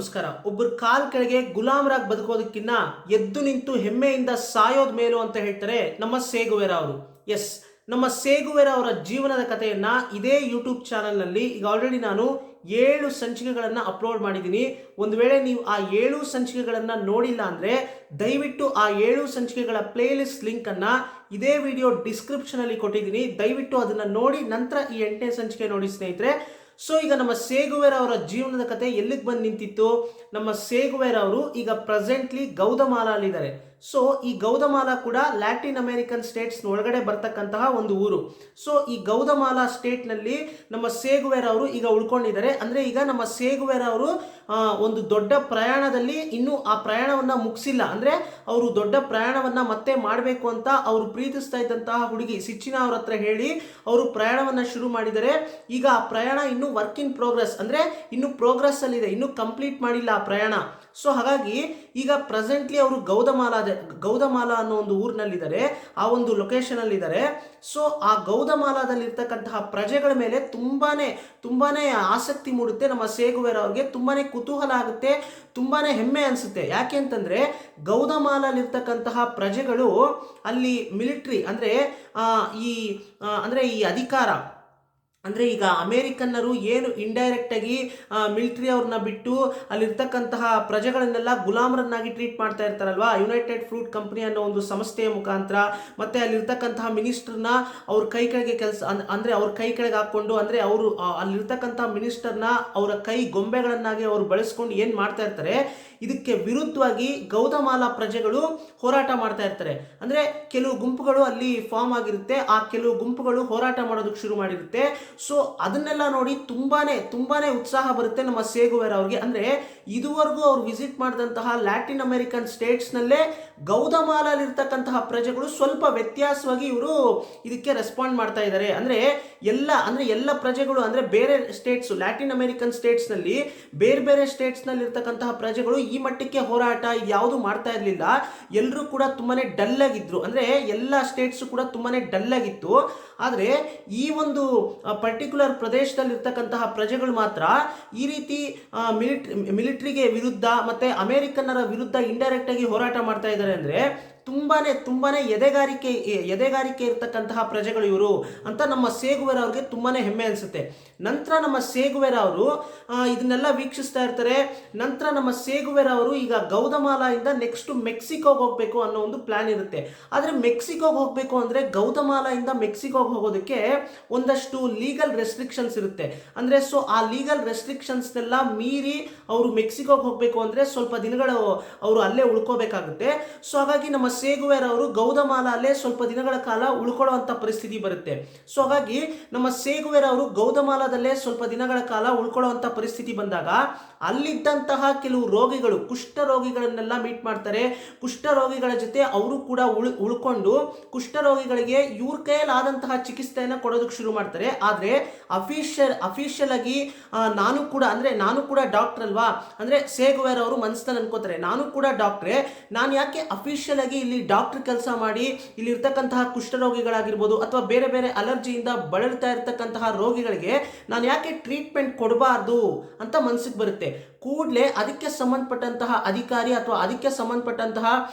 ನಮಸ್ಕಾರ. ಒಬ್ಬರು ಕಾಲ್ ಕೆಳಗೆ ಗುಲಾಮರಾಗಿ ಬದುಕೋದಕ್ಕಿಂತ ಎದ್ದು ನಿಂತು ಹೆಮ್ಮೆಯಿಂದ ಸಾಯೋದ್ ಮೇಲು ಅಂತ ಹೇಳ್ತಾರೆ ನಮ್ಮ ಸೇಗುವೆರ ಅವರು. ಎಸ್, ನಮ್ಮ ಸೇಗುವೆರ ಅವರ ಜೀವನದ ಕಥೆಯನ್ನ ಇದೇ ಯೂಟ್ಯೂಬ್ ಚಾನಲ್ನಲ್ಲಿ ಈಗ ಆಲ್ರೆಡಿ ನಾನು 7 ಸಂಚಿಕೆಗಳನ್ನು ಅಪ್ಲೋಡ್ ಮಾಡಿದ್ದೀನಿ. ಒಂದು ವೇಳೆ ನೀವು ಆ 7 ಸಂಚಿಕೆಗಳನ್ನು ನೋಡಿಲ್ಲ ಅಂದರೆ ದಯವಿಟ್ಟು ಆ 7 ಸಂಚಿಕೆಗಳ ಪ್ಲೇಲಿಸ್ಟ್ ಲಿಂಕನ್ನು ಇದೇ ವಿಡಿಯೋ ಡಿಸ್ಕ್ರಿಪ್ಷನಲ್ಲಿ ಕೊಟ್ಟಿದ್ದೀನಿ. ದಯವಿಟ್ಟು ಅದನ್ನು ನೋಡಿ ನಂತರ ಈ 8ನೇ ಸಂಚಿಕೆ ನೋಡಿ ಸ್ನೇಹಿತರೆ. ಸೊ ಈಗ ನಮ್ಮ ಸೇಗುವೆರ ಅವರ ಜೀವನದ ಕತೆ ಎಲ್ಲಿಗೆ ಬಂದು ನಿಂತಿತ್ತು? ನಮ್ಮ ಸೇಗುವೆರ ಅವರು ಈಗ ಪ್ರೆಸೆಂಟ್ಲಿ ಗೌದಮಾಲ ಅಲ್ಲಿದ್ದಾರೆ. ಸೊ ಈ ಗೌದಮಾಲ ಕೂಡ ಲ್ಯಾಟಿನ್ ಅಮೆರಿಕನ್ ಸ್ಟೇಟ್ಸ್ ಒಳಗಡೆ ಬರ್ತಕ್ಕಂತಹ ಒಂದು ಊರು. ಸೊ ಈ ಗೌದಮಾಲ ಸ್ಟೇಟ್ನಲ್ಲಿ ನಮ್ಮ ಸೇಗುವೆರ ಅವರು ಈಗ ಉಳ್ಕೊಂಡಿದ್ದಾರೆ. ಅಂದರೆ ಈಗ ನಮ್ಮ ಸೇಗುವೆರ ಅವರು ಒಂದು ದೊಡ್ಡ ಪ್ರಯಾಣದಲ್ಲಿ ಇನ್ನೂ ಆ ಪ್ರಯಾಣವನ್ನು ಮುಗಿಸಿಲ್ಲ. ಅಂದರೆ ಅವರು ದೊಡ್ಡ ಪ್ರಯಾಣವನ್ನು ಮತ್ತೆ ಮಾಡಬೇಕು ಅಂತ ಅವರು ಪ್ರೀತಿಸ್ತಾ ಇದ್ದಂತಹ ಹುಡುಗಿ ಸಿಚ್ಚಿನ ಅವ್ರ ಹತ್ರ ಹೇಳಿ ಅವರು ಪ್ರಯಾಣವನ್ನು ಶುರು ಮಾಡಿದ್ದಾರೆ. ಈಗ ಆ ಪ್ರಯಾಣ ಇನ್ನೂ ವರ್ಕ್ ಇನ್ ಪ್ರೋಗ್ರೆಸ್, ಅಂದರೆ ಇನ್ನೂ ಪ್ರೋಗ್ರೆಸ್ ಅಲ್ಲಿದೆ, ಇನ್ನೂ ಕಂಪ್ಲೀಟ್ ಮಾಡಿಲ್ಲ ಆ ಪ್ರಯಾಣ. ಸೊ ಹಾಗಾಗಿ ಈಗ ಪ್ರೆಸೆಂಟ್ಲಿ ಅವರು ಗೌದಮಾಲ ಅನ್ನೋ ಒಂದು ಊರಿನಲ್ಲಿದ್ದಾರೆ, ಆ ಒಂದು ಲೊಕೇಶನ್ ಅಲ್ಲಿದ್ದಾರೆ. ಸೊ ಆ ಗೌದಮಾಲದಲ್ಲಿರ್ತಕ್ಕಂತಹ ಪ್ರಜೆಗಳ ಮೇಲೆ ತುಂಬಾನೇ ಆಸಕ್ತಿ ಮೂಡುತ್ತೆ. ನಮ್ಮ ಸೇಗುವೆರ ಅವ್ರಿಗೆ ತುಂಬಾನೇ ಕುತೂಹಲ ಆಗುತ್ತೆ, ತುಂಬಾನೇ ಹೆಮ್ಮೆ ಅನಿಸುತ್ತೆ. ಯಾಕೆ ಅಂತಂದ್ರೆ ಗೌದಮಾಲಲ್ಲಿರ್ತಕ್ಕಂತಹ ಪ್ರಜೆಗಳು ಅಲ್ಲಿ ಮಿಲಿಟ್ರಿ ಅಂದರೆ ಈ ಅಧಿಕಾರ, ಅಂದರೆ ಈಗ ಅಮೇರಿಕನ್ನರು ಏನು ಇಂಡೈರೆಕ್ಟ್ ಆಗಿ ಮಿಲಿಟರಿ ಅವ್ರನ್ನ ಬಿಟ್ಟು ಅಲ್ಲಿರ್ತಕ್ಕಂತಹ ಪ್ರಜೆಗಳನ್ನೆಲ್ಲ ಗುಲಾಮರನ್ನಾಗಿ ಟ್ರೀಟ್ ಮಾಡ್ತಾ ಇರ್ತಾರಲ್ವಾ, ಯುನೈಟೆಡ್ ಫ್ರೂಟ್ ಕಂಪನಿ ಅನ್ನೋ ಒಂದು ಸಂಸ್ಥೆಯ ಮುಖಾಂತರ, ಮತ್ತೆ ಅಲ್ಲಿರ್ತಕ್ಕಂತಹ ಮಿನಿಸ್ಟರ್ನ ಅವ್ರ ಕೈ ಕೆಳಗೆ ಅಂದರೆ ಅವ್ರ ಕೈ ಕೆಳಗೆ ಹಾಕ್ಕೊಂಡು, ಅಂದರೆ ಅವರು ಅಲ್ಲಿರ್ತಕ್ಕಂತಹ ಮಿನಿಸ್ಟರ್ನ ಅವರ ಕೈ ಗೊಂಬೆಗಳನ್ನಾಗಿ ಅವರು ಬಳಸ್ಕೊಂಡು ಏನು ಮಾಡ್ತಾ ಇರ್ತಾರೆ, ಇದಕ್ಕೆ ವಿರುದ್ಧವಾಗಿ ಗೌದಮಾಲ ಪ್ರಜೆಗಳು ಹೋರಾಟ ಮಾಡ್ತಾ ಇರ್ತಾರೆ. ಅಂದರೆ ಕೆಲವು ಗುಂಪುಗಳು ಅಲ್ಲಿ ಫಾರ್ಮ್ ಆಗಿರುತ್ತೆ, ಆ ಕೆಲವು ಗುಂಪುಗಳು ಹೋರಾಟ ಮಾಡೋದಕ್ಕೆ ಶುರು ಮಾಡಿರುತ್ತೆ. ಸೊ ಅದನ್ನೆಲ್ಲ ನೋಡಿ ತುಂಬಾನೇ ಉತ್ಸಾಹ ಬರುತ್ತೆ ನಮ್ಮ ಸೇಗುವೆರ ಅವ್ರಿಗೆ. ಅಂದರೆ ಇದುವರೆಗೂ ಅವ್ರು ವಿಸಿಟ್ ಮಾಡಿದಂತಹ ಲ್ಯಾಟಿನ್ ಅಮೆರಿಕನ್ ಸ್ಟೇಟ್ಸ್ನಲ್ಲೇ ಗೌದಮಾಲಲ್ಲಿರ್ತಕ್ಕಂತಹ ಪ್ರಜೆಗಳು ಸ್ವಲ್ಪ ವ್ಯತ್ಯಾಸವಾಗಿ ಇವರು ಇದಕ್ಕೆ ರೆಸ್ಪಾಂಡ್ ಮಾಡ್ತಾ ಇದ್ದಾರೆ. ಅಂದರೆ ಎಲ್ಲ ಪ್ರಜೆಗಳು, ಅಂದರೆ ಬೇರೆ ಸ್ಟೇಟ್ಸ್, ಲ್ಯಾಟಿನ್ ಅಮೆರಿಕನ್ ಸ್ಟೇಟ್ಸ್ನಲ್ಲಿ ಬೇರೆ ಸ್ಟೇಟ್ಸ್ನಲ್ಲಿ ಇರ್ತಕ್ಕಂತಹ ಪ್ರಜೆಗಳು ಈ ಮಟ್ಟಕ್ಕೆ ಹೋರಾಟ ಯಾವುದು ಮಾಡ್ತಾ ಇರಲಿಲ್ಲ. ಎಲ್ಲರೂ ಕೂಡ ತುಂಬಾನೇ ಡಲ್ ಆಗಿದ್ರು. ಅಂದರೆ ಎಲ್ಲ ಸ್ಟೇಟ್ಸ್ ಕೂಡ ತುಂಬಾನೇ ಡಲ್ ಆಗಿತ್ತು. ಆದರೆ ಈ ಒಂದು ಪರ್ಟಿಕ್ಯುಲರ್ ಪ್ರದೇಶದಲ್ಲಿ ಇರ್ತಕ್ಕಂತಹ ಪ್ರಜೆಗಳು ಮಾತ್ರ ಈ ರೀತಿ ಮಿಲಿಟರಿಗೆ ವಿರುದ್ಧ ಮತ್ತೆ ಅಮೆರಿಕನ್ನರ ವಿರುದ್ಧ ಇಂಡೈರೆಕ್ಟ್ ಆಗಿ ಹೋರಾಟ ಮಾಡ್ತಾ ಇದ್ದಾರೆ. ಅಂದರೆ ತುಂಬಾನೇ ಎದೆಗಾರಿಕೆ ಇರ್ತಕ್ಕಂತಹ ಪ್ರಜೆಗಳು ಇವರು ಅಂತ ನಮ್ಮ ಸೇಗುವೆರ ಅವ್ರಿಗೆ ತುಂಬಾನೇ ಹೆಮ್ಮೆ ಅನಿಸುತ್ತೆ. ನಂತರ ನಮ್ಮ ಸೇಗುವೆರ ಅವರು ಇದನ್ನೆಲ್ಲ ವೀಕ್ಷಿಸ್ತಾ ಇರ್ತಾರೆ. ನಂತರ ನಮ್ಮ ಸೇಗುವೆರ ಅವರು ಈಗ ಗೌದಮಾಲಿಂದ ನೆಕ್ಸ್ಟ್ ಮೆಕ್ಸಿಕೋಗೆ ಹೋಗಬೇಕು ಅನ್ನೋ ಒಂದು ಪ್ಲಾನ್ ಇರುತ್ತೆ. ಆದರೆ ಮೆಕ್ಸಿಕೋಗೆ ಹೋಗಬೇಕು ಅಂದರೆ ಗೌದಮಾಲಿಂದ ಮೆಕ್ಸಿಕೋಗೆ ಹೋಗೋದಕ್ಕೆ ಒಂದಷ್ಟು ಲೀಗಲ್ ರೆಸ್ಟ್ರಿಕ್ಷನ್ಸ್ ಇರುತ್ತೆ. ಅಂದರೆ ಸೊ ಆ ಲೀಗಲ್ ರೆಸ್ಟ್ರಿಕ್ಷನ್ಸ್ನೆಲ್ಲ ಮೀರಿ ಅವರು ಮೆಕ್ಸಿಕೋಗೆ ಹೋಗಬೇಕು ಅಂದರೆ ಸ್ವಲ್ಪ ದಿನಗಳು ಅವರು ಅಲ್ಲೇ ಉಳ್ಕೋಬೇಕಾಗುತ್ತೆ. ಸೊ ಹಾಗಾಗಿ ನಮ್ಮ ಸೇಗುವೆರ ಅವರು ಗೌದಮಾಲ ಅಲ್ಲೇ ಸ್ವಲ್ಪ ದಿನಗಳ ಕಾಲ ಉಳ್ಕೊಳ್ಳುವಂತ ಪರಿಸ್ಥಿತಿ ಬರುತ್ತೆ. ಸೊ ಹಾಗಾಗಿ ನಮ್ಮ ಸೇಗುವೆರ ಅವರು ಗೌದಮಾಲದಲ್ಲೇ ಸ್ವಲ್ಪ ದಿನಗಳ ಕಾಲ ಉಳ್ಕೊಳ್ಳುವಂತ ಪರಿಸ್ಥಿತಿ ಬಂದಾಗ ಅಲ್ಲಿದ್ದಂತಹ ಕೆಲವು ರೋಗಿಗಳು, ಕುಷ್ಠ ರೋಗಿಗಳನ್ನೆಲ್ಲ ಮೀಟ್ ಮಾಡ್ತಾರೆ. ಕುಷ್ಠ ರೋಗಿಗಳ ಜೊತೆ ಅವರು ಕೂಡ ಉಳ್ಕೊಂಡು ಕುಷ್ಠ ರೋಗಿಗಳಿಗೆ ಇವ್ರ ಕೈಯಲ್ಲಾದಂತಹ ಚಿಕಿತ್ಸೆಯನ್ನು ಕೊಡೋದಕ್ಕೆ ಶುರು ಮಾಡ್ತಾರೆ. ಆದರೆ ಅಫಿಷಿಯಲ್ ಆಗಿ ನಾನು ಕೂಡ ಡಾಕ್ಟರ್ ಅಲ್ವಾ, ಅಂದರೆ ಸೇಗುವೆರ ಅವರು ಮನಸ್ಸಲ್ಲಿ ಅನ್ಕೋತಾರೆ, ನಾನು ಕೂಡ ಡಾಕ್ಟ್ರೇ, ನಾನು ಯಾಕೆ ಅಫಿಷಿಯಲ್ ಆಗಿ ಇಲ್ಲಿ ಡಾಕ್ಟರ್ ಕೆಲಸ ಮಾಡಿ ಇಲ್ಲಿ ಇರ್ತಕ್ಕಂತಹ ಕುಷ್ಠರೋಗಿಗಳಾಗಿರ್ಬೋದು ಅಥವಾ ಬೇರೆ ಅಲರ್ಜಿಯಿಂದ ಬಳಲ್ತಾ ಇರ್ತಕ್ಕಂತಹ ರೋಗಿಗಳಿಗೆ ನಾನು ಯಾಕೆ ಟ್ರೀಟ್ಮೆಂಟ್ ಕೊಡಬಾರ್ದು ಅಂತ ಮನಸ್ಸಿಗೆ ಬರುತ್ತೆ. ಕೂಡಲೇ ಅದಕ್ಕೆ ಸಂಬಂಧಪಟ್ಟಂತಹ ಅಧಿಕಾರಿ ಅಥವಾ ಅದಕ್ಕೆ ಸಂಬಂಧಪಟ್ಟಂತಹ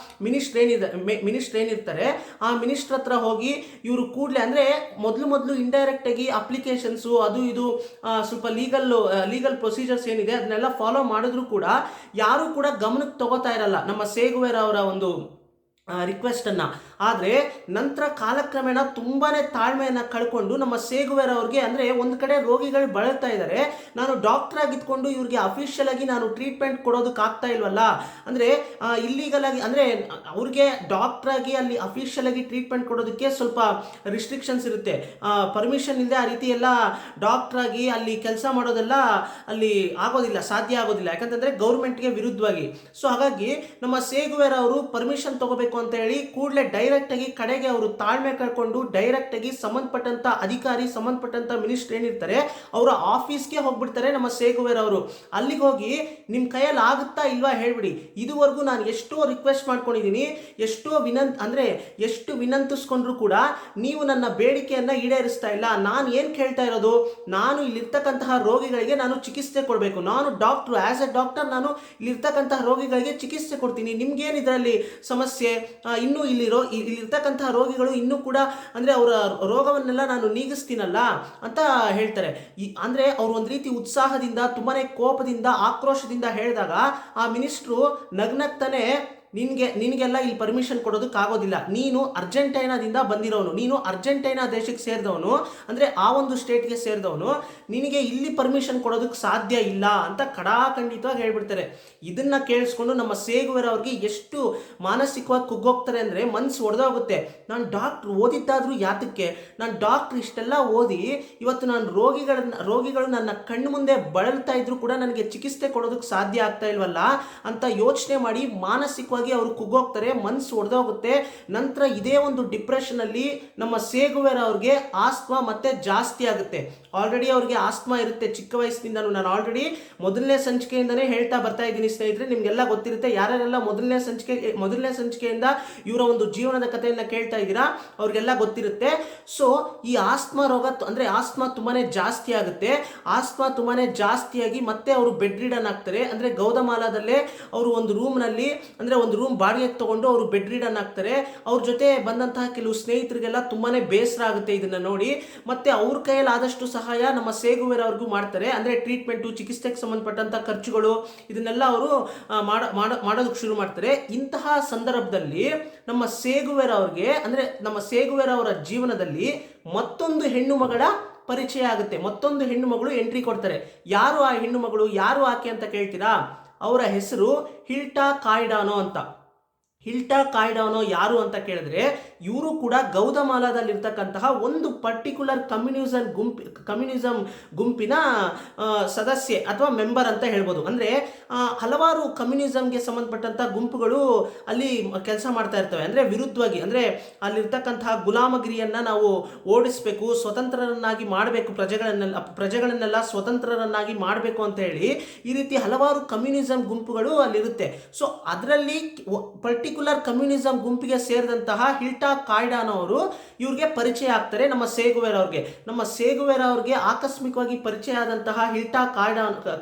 ಮಿನಿಸ್ಟರ್ ಏನಿರ್ತಾರೆ ಆ ಮಿನಿಸ್ಟರ್ ಹತ್ರ ಹೋಗಿ ಇವರು ಕೂಡಲೇ, ಅಂದರೆ ಮೊದಲು ಇಂಡೈರೆಕ್ಟ್ ಆಗಿ ಅಪ್ಲಿಕೇಶನ್ಸು ಅದು ಇದು ಸ್ವಲ್ಪ ಲೀಗಲ್ ಪ್ರೊಸೀಜರ್ಸ್ ಏನಿದೆ ಅದನ್ನೆಲ್ಲ ಫಾಲೋ ಮಾಡಿದ್ರು ಕೂಡ ಯಾರು ಕೂಡ ಗಮನಕ್ಕೆ ತಗೋತಾ ಇರಲ್ಲ ನಮ್ಮ ಸೇಗುವೆರ ಅವರ ಒಂದು ರಿಕ್ವೆಸ್ಟ್ ಅನ್ನ. ಆದರೆ ನಂತರ ಕಾಲಕ್ರಮೇಣ ತುಂಬಾನೇ ತಾಳ್ಮೆಯನ್ನು ಕಳ್ಕೊಂಡು ನಮ್ಮ ಸೇಗುವೆರ ಅವ್ರಿಗೆ, ಅಂದರೆ ಒಂದು ಕಡೆ ರೋಗಿಗಳು ಬಳಲ್ತಾ ಇದ್ದಾರೆ, ನಾನು ಡಾಕ್ಟರ್ ಆಗಿದ್ಕೊಂಡು ಇವ್ರಿಗೆ ಅಫಿಷಿಯಲ್ ಆಗಿ ನಾನು ಟ್ರೀಟ್ಮೆಂಟ್ ಕೊಡೋದಕ್ಕೆ ಆಗ್ತಾ ಇಲ್ವಲ್ಲ, ಅಂದರೆ ಇಲ್ಲೀಗಲ್ ಆಗಿ, ಅಂದರೆ ಅವ್ರಿಗೆ ಡಾಕ್ಟರ್ ಆಗಿ ಅಲ್ಲಿ ಅಫಿಷಿಯಲ್ ಆಗಿ ಟ್ರೀಟ್ಮೆಂಟ್ ಕೊಡೋದಕ್ಕೆ ಸ್ವಲ್ಪ ರಿಸ್ಟ್ರಿಕ್ಷನ್ಸ್ ಇರುತ್ತೆ, ಪರ್ಮಿಷನ್ ಇಲ್ಲದೆ ಆ ರೀತಿ ಎಲ್ಲ ಡಾಕ್ಟರ್ ಆಗಿ ಅಲ್ಲಿ ಕೆಲಸ ಮಾಡೋದೆಲ್ಲ ಅಲ್ಲಿ ಸಾಧ್ಯ ಆಗೋದಿಲ್ಲ, ಯಾಕಂತಂದ್ರೆ ಗೌರ್ಮೆಂಟ್ಗೆ ವಿರುದ್ಧವಾಗಿ. ಸೊ ಹಾಗಾಗಿ ನಮ್ಮ ಸೇಗುವೆರ ಅವರು ಪರ್ಮಿಷನ್ ತಗೋಬೇಕು ಅಂತ ಹೇಳಿ ಕೂಡಲೇ ಡೈರೆಕ್ಟಾಗಿ ಕಡೆಗೆ ಅವರು ತಾಳ್ಮೆ ಕಳ್ಕೊಂಡು ಡೈರೆಕ್ಟಾಗಿ ಸಂಬಂಧಪಟ್ಟಂಥ ಅಧಿಕಾರಿ, ಸಂಬಂಧಪಟ್ಟಂಥ ಮಿನಿಸ್ಟರ್ ಏನಿರ್ತಾರೆ ಅವರ ಆಫೀಸ್ಗೆ ಹೋಗ್ಬಿಡ್ತಾರೆ ನಮ್ಮ ಸೇಗುವೇರ್ ಅವರು. ಅಲ್ಲಿಗೆ ಹೋಗಿ ನಿಮ್ಮ ಕೈಯಲ್ಲಿ ಆಗುತ್ತಾ ಇಲ್ವಾ ಹೇಳ್ಬಿಡಿ. ಇದುವರೆಗೂ ನಾನು ಎಷ್ಟೋ ರಿಕ್ವೆಸ್ಟ್ ಮಾಡ್ಕೊಂಡಿದ್ದೀನಿ, ಎಷ್ಟು ವಿನಂತಿಸ್ಕೊಂಡ್ರು ಕೂಡ ನೀವು ನನ್ನ ಬೇಡಿಕೆಯನ್ನು ಈಡೇರಿಸ್ತಾ ಇಲ್ಲ. ನಾನು ಏನು ಕೇಳ್ತಾ ಇರೋದು, ನಾನು ಇಲ್ಲಿರ್ತಕ್ಕಂತಹ ರೋಗಿಗಳಿಗೆ ನಾನು ಚಿಕಿತ್ಸೆ ಕೊಡಬೇಕು. ನಾನು ಡಾಕ್ಟ್ರು, ಆ್ಯಸ್ ಎ ಡಾಕ್ಟರ್ ನಾನು ಇಲ್ಲಿರ್ತಕ್ಕಂತಹ ರೋಗಿಗಳಿಗೆ ಚಿಕಿತ್ಸೆ ಕೊಡ್ತೀನಿ. ನಿಮ್ಗೇನು ಇದರಲ್ಲಿ ಸಮಸ್ಯೆ? ಇನ್ನೂ ಇಲ್ಲಿರ್ತಕ್ಕಂತಹ ರೋಗಿಗಳು ಇನ್ನೂ ಕೂಡ ಅಂದರೆ ಅವರ ರೋಗವನ್ನೆಲ್ಲ ನಾನು ನೀಗಿಸ್ತೀನಲ್ಲ ಅಂತ ಹೇಳ್ತಾರೆ. ಅಂದರೆ ಅವರು ಒಂದು ರೀತಿ ಉತ್ಸಾಹದಿಂದ, ತುಂಬಾ ಕೋಪದಿಂದ, ಆಕ್ರೋಶದಿಂದ ಹೇಳಿದಾಗ ಆ ಮಿನಿಸ್ಟ್ರು ನಗ್ನಗ್ತಾನೆ, ನಿನಗೆಲ್ಲ ಇಲ್ಲಿ ಪರ್ಮಿಷನ್ ಕೊಡೋದಕ್ಕಾಗೋದಿಲ್ಲ. ನೀನು ಅರ್ಜೆಂಟೈನಾದಿಂದ ಬಂದಿರೋನು, ನೀನು ಅರ್ಜೆಂಟೈನಾ ದೇಶಕ್ಕೆ ಸೇರಿದವನು, ಅಂದರೆ ಆ ಒಂದು ಸ್ಟೇಟ್ಗೆ ಸೇರಿದವನು, ನಿನಗೆ ಇಲ್ಲಿ ಪರ್ಮಿಷನ್ ಕೊಡೋದಕ್ಕೆ ಸಾಧ್ಯ ಇಲ್ಲ ಅಂತ ಖಡಾಖಂಡಿತವಾಗಿ ಹೇಳ್ಬಿಡ್ತಾರೆ. ಇದನ್ನು ಕೇಳಿಸ್ಕೊಂಡು ನಮ್ಮ ಸೇಗುವೇರ್ ಅವ್ರಿಗೆ ಎಷ್ಟು ಮಾನಸಿಕವಾಗಿ ಕುಗ್ಗೋಗ್ತಾರೆ ಅಂದರೆ ಮನಸ್ಸು ಒಡೆದೋಗುತ್ತೆ. ನಾನು ಡಾಕ್ಟ್ರು ಓದಿದ್ದಾದರೂ ಯಾತಕ್ಕೆ? ನಾನು ಡಾಕ್ಟ್ರು ಇಷ್ಟೆಲ್ಲ ಓದಿ ಇವತ್ತು ನಾನು ರೋಗಿಗಳು ನನ್ನ ಕಣ್ಣು ಮುಂದೆ ಬಳಲ್ತಾ ಇದ್ರು ಕೂಡ ನನಗೆ ಚಿಕಿತ್ಸೆ ಕೊಡೋದಕ್ಕೆ ಸಾಧ್ಯ ಆಗ್ತಾ ಇಲ್ವಲ್ಲ ಅಂತ ಯೋಚನೆ ಮಾಡಿ ಮಾನಸಿಕವಾಗಿ ಅವರು ಕುಗ್ಗೋಗ್ತಾರೆ, ಮನಸ್ಸು ಒಡೆದೋಗುತ್ತೆ. ನಂತರ ಇದೇ ಒಂದು ಡಿಪ್ರೆಷನ್ ಅಲ್ಲಿ ನಮ್ಮ ಸೇಗುವೇರ್ ಅವ್ರಿಗೆ ಆಸ್ಮಾ ಮತ್ತೆ ಜಾಸ್ತಿ ಆಗುತ್ತೆ. ಆಲ್ರೆಡಿ ಅವ್ರಿಗೆ ಆಸ್ಮಾ ಇರುತ್ತೆ ಚಿಕ್ಕ ವಯಸ್ಸಿನಿಂದನೂ. ನಾನು ಆಲ್ರೆಡಿ ಮೊದಲನೇ ಸಂಚಿಕೆಯಿಂದನೇ ಹೇಳ್ತಾ ಬರ್ತಾ ಇದ್ದೀನಿ ಸ್ನೇಹಿತರೆ, ನಿಮ್ಗೆಲ್ಲ ಗೊತ್ತಿರುತ್ತೆ. ಯಾರ್ಯಾರೆಲ್ಲ ಮೊದಲನೇ ಸಂಚಿಕೆಯಿಂದ ಇವರ ಒಂದು ಜೀವನದ ಕಥೆಯನ್ನು ಕೇಳ್ತಾ ಇದ್ದೀರಾ ಅವ್ರಿಗೆಲ್ಲ ಗೊತ್ತಿರುತ್ತೆ. ಸೊ ಈ ಆಸ್ಮಾ ರೋಗ ಅಂದರೆ ಆಸ್ಮಾ ತುಂಬಾನೇ ಜಾಸ್ತಿ ಆಗುತ್ತೆ. ಆಸ್ಮಾ ತುಂಬಾನೇ ಜಾಸ್ತಿಯಾಗಿ ಮತ್ತೆ ಅವರು ಬೆಡ್ ರಿಡನ್ ಆಗ್ತಾರೆ. ಅಂದರೆ ಗೌದಮಾಲಾದಲ್ಲೇ ಅವರು ಒಂದು ರೂಮ್ನಲ್ಲಿ, ಅಂದರೆ ಒಂದು ರೂಮ್ ಬಾಡಿಗೆಗೆ ತಗೊಂಡು ಅವರು ಬೆಡ್ ರಿಡನ್ ಆಗ್ತಾರೆ. ಅವ್ರ ಜೊತೆ ಬಂದಂತಹ ಕೆಲವು ಸ್ನೇಹಿತರಿಗೆಲ್ಲ ತುಂಬಾನೇ ಬೇಸರ ಆಗುತ್ತೆ ಇದನ್ನ ನೋಡಿ. ಮತ್ತೆ ಅವ್ರ ಕೈಯಲ್ಲಿ ಆದಷ್ಟು ಸಹಾಯ ನಮ್ಮ ಸೇಗುವೇರ್ ಅವ್ರಿಗೂ ಮಾಡ್ತಾರೆ. ಅಂದರೆ ಟ್ರೀಟ್ಮೆಂಟು, ಚಿಕಿತ್ಸೆಗೆ ಸಂಬಂಧಪಟ್ಟಂಥ ಖರ್ಚುಗಳು ಇದನ್ನೆಲ್ಲ ಅವರು ಮಾಡೋದಕ್ಕೆ ಶುರು ಮಾಡ್ತಾರೆ. ಇಂತಹ ಸಂದರ್ಭದಲ್ಲಿ ನಮ್ಮ ಸೇಗುವೇರ್ ಅವ್ರಿಗೆ, ಅಂದರೆ ನಮ್ಮ ಸೇಗುವೇರ್ ಅವರ ಜೀವನದಲ್ಲಿ ಮತ್ತೊಂದು ಹೆಣ್ಣು ಮಗಳ ಪರಿಚಯ ಆಗುತ್ತೆ. ಮತ್ತೊಂದು ಹೆಣ್ಣು ಮಗಳು ಎಂಟ್ರಿ ಕೊಡ್ತಾರೆ. ಯಾರು ಆ ಹೆಣ್ಣು ಮಗಳು, ಯಾರು ಆಕೆ ಅಂತ ಕೇಳ್ತೀರಾ? ಅವರ ಹೆಸರು ಹಿಲ್ಟಾ ಕಾಯ್ಡಾನೋ ಅಂತ. ಹಿಲ್ಟಾ ಕಾಯ್ಡಾನೋ ಯಾರು ಅಂತ ಕೇಳಿದ್ರೆ, ಇವರು ಕೂಡ ಗೌದಮಾಲಾದಲ್ಲಿರ್ತಕ್ಕಂತಹ ಒಂದು ಪರ್ಟಿಕ್ಯುಲರ್ ಕಮ್ಯುನಿಸಮ್ ಗುಂಪಿನ ಸದಸ್ಯೆ ಅಥವಾ ಮೆಂಬರ್ ಅಂತ ಹೇಳ್ಬೋದು. ಅಂದರೆ ಹಲವಾರು ಕಮ್ಯುನಿಸಮ್ಗೆ ಸಂಬಂಧಪಟ್ಟಂಥ ಗುಂಪುಗಳು ಅಲ್ಲಿ ಕೆಲಸ ಮಾಡ್ತಾ ಇರ್ತವೆ. ಅಂದರೆ ವಿರುದ್ಧವಾಗಿ, ಅಂದರೆ ಅಲ್ಲಿರ್ತಕ್ಕಂತಹ ಗುಲಾಮಗಿರಿಯನ್ನು ನಾವು ಓಡಿಸಬೇಕು, ಸ್ವತಂತ್ರರನ್ನಾಗಿ ಮಾಡಬೇಕು, ಪ್ರಜೆಗಳನ್ನೆಲ್ಲ ಸ್ವತಂತ್ರರನ್ನಾಗಿ ಮಾಡಬೇಕು ಅಂತ ಹೇಳಿ ಈ ರೀತಿ ಹಲವಾರು ಕಮ್ಯುನಿಸಮ್ ಗುಂಪುಗಳು ಅಲ್ಲಿರುತ್ತೆ. ಸೊ ಅದರಲ್ಲಿ ಪರ್ಟಿಕ್ಯುಲರ್ ಕಮ್ಯುನಿಸಮ್ ಗುಂಪಿಗೆ ಸೇರಿದಂತಹ ಹಿಲ್ಟಾ ಕಾಯ್ಡಾನೋ ಅವರು ಇವ್ರಿಗೆ ಪರಿಚಯ ಆಗ್ತಾರೆ ನಮ್ಮ ಸೇಗುವೇರ್ ಅವ್ರಿಗೆ. ನಮ್ಮ ಸೇಗುವೇರ್ ಅವ್ರಿಗೆ ಆಕಸ್ಮಿಕವಾಗಿ ಪರಿಚಯ ಆದಂತಹ ಹಿಲ್ಟಾ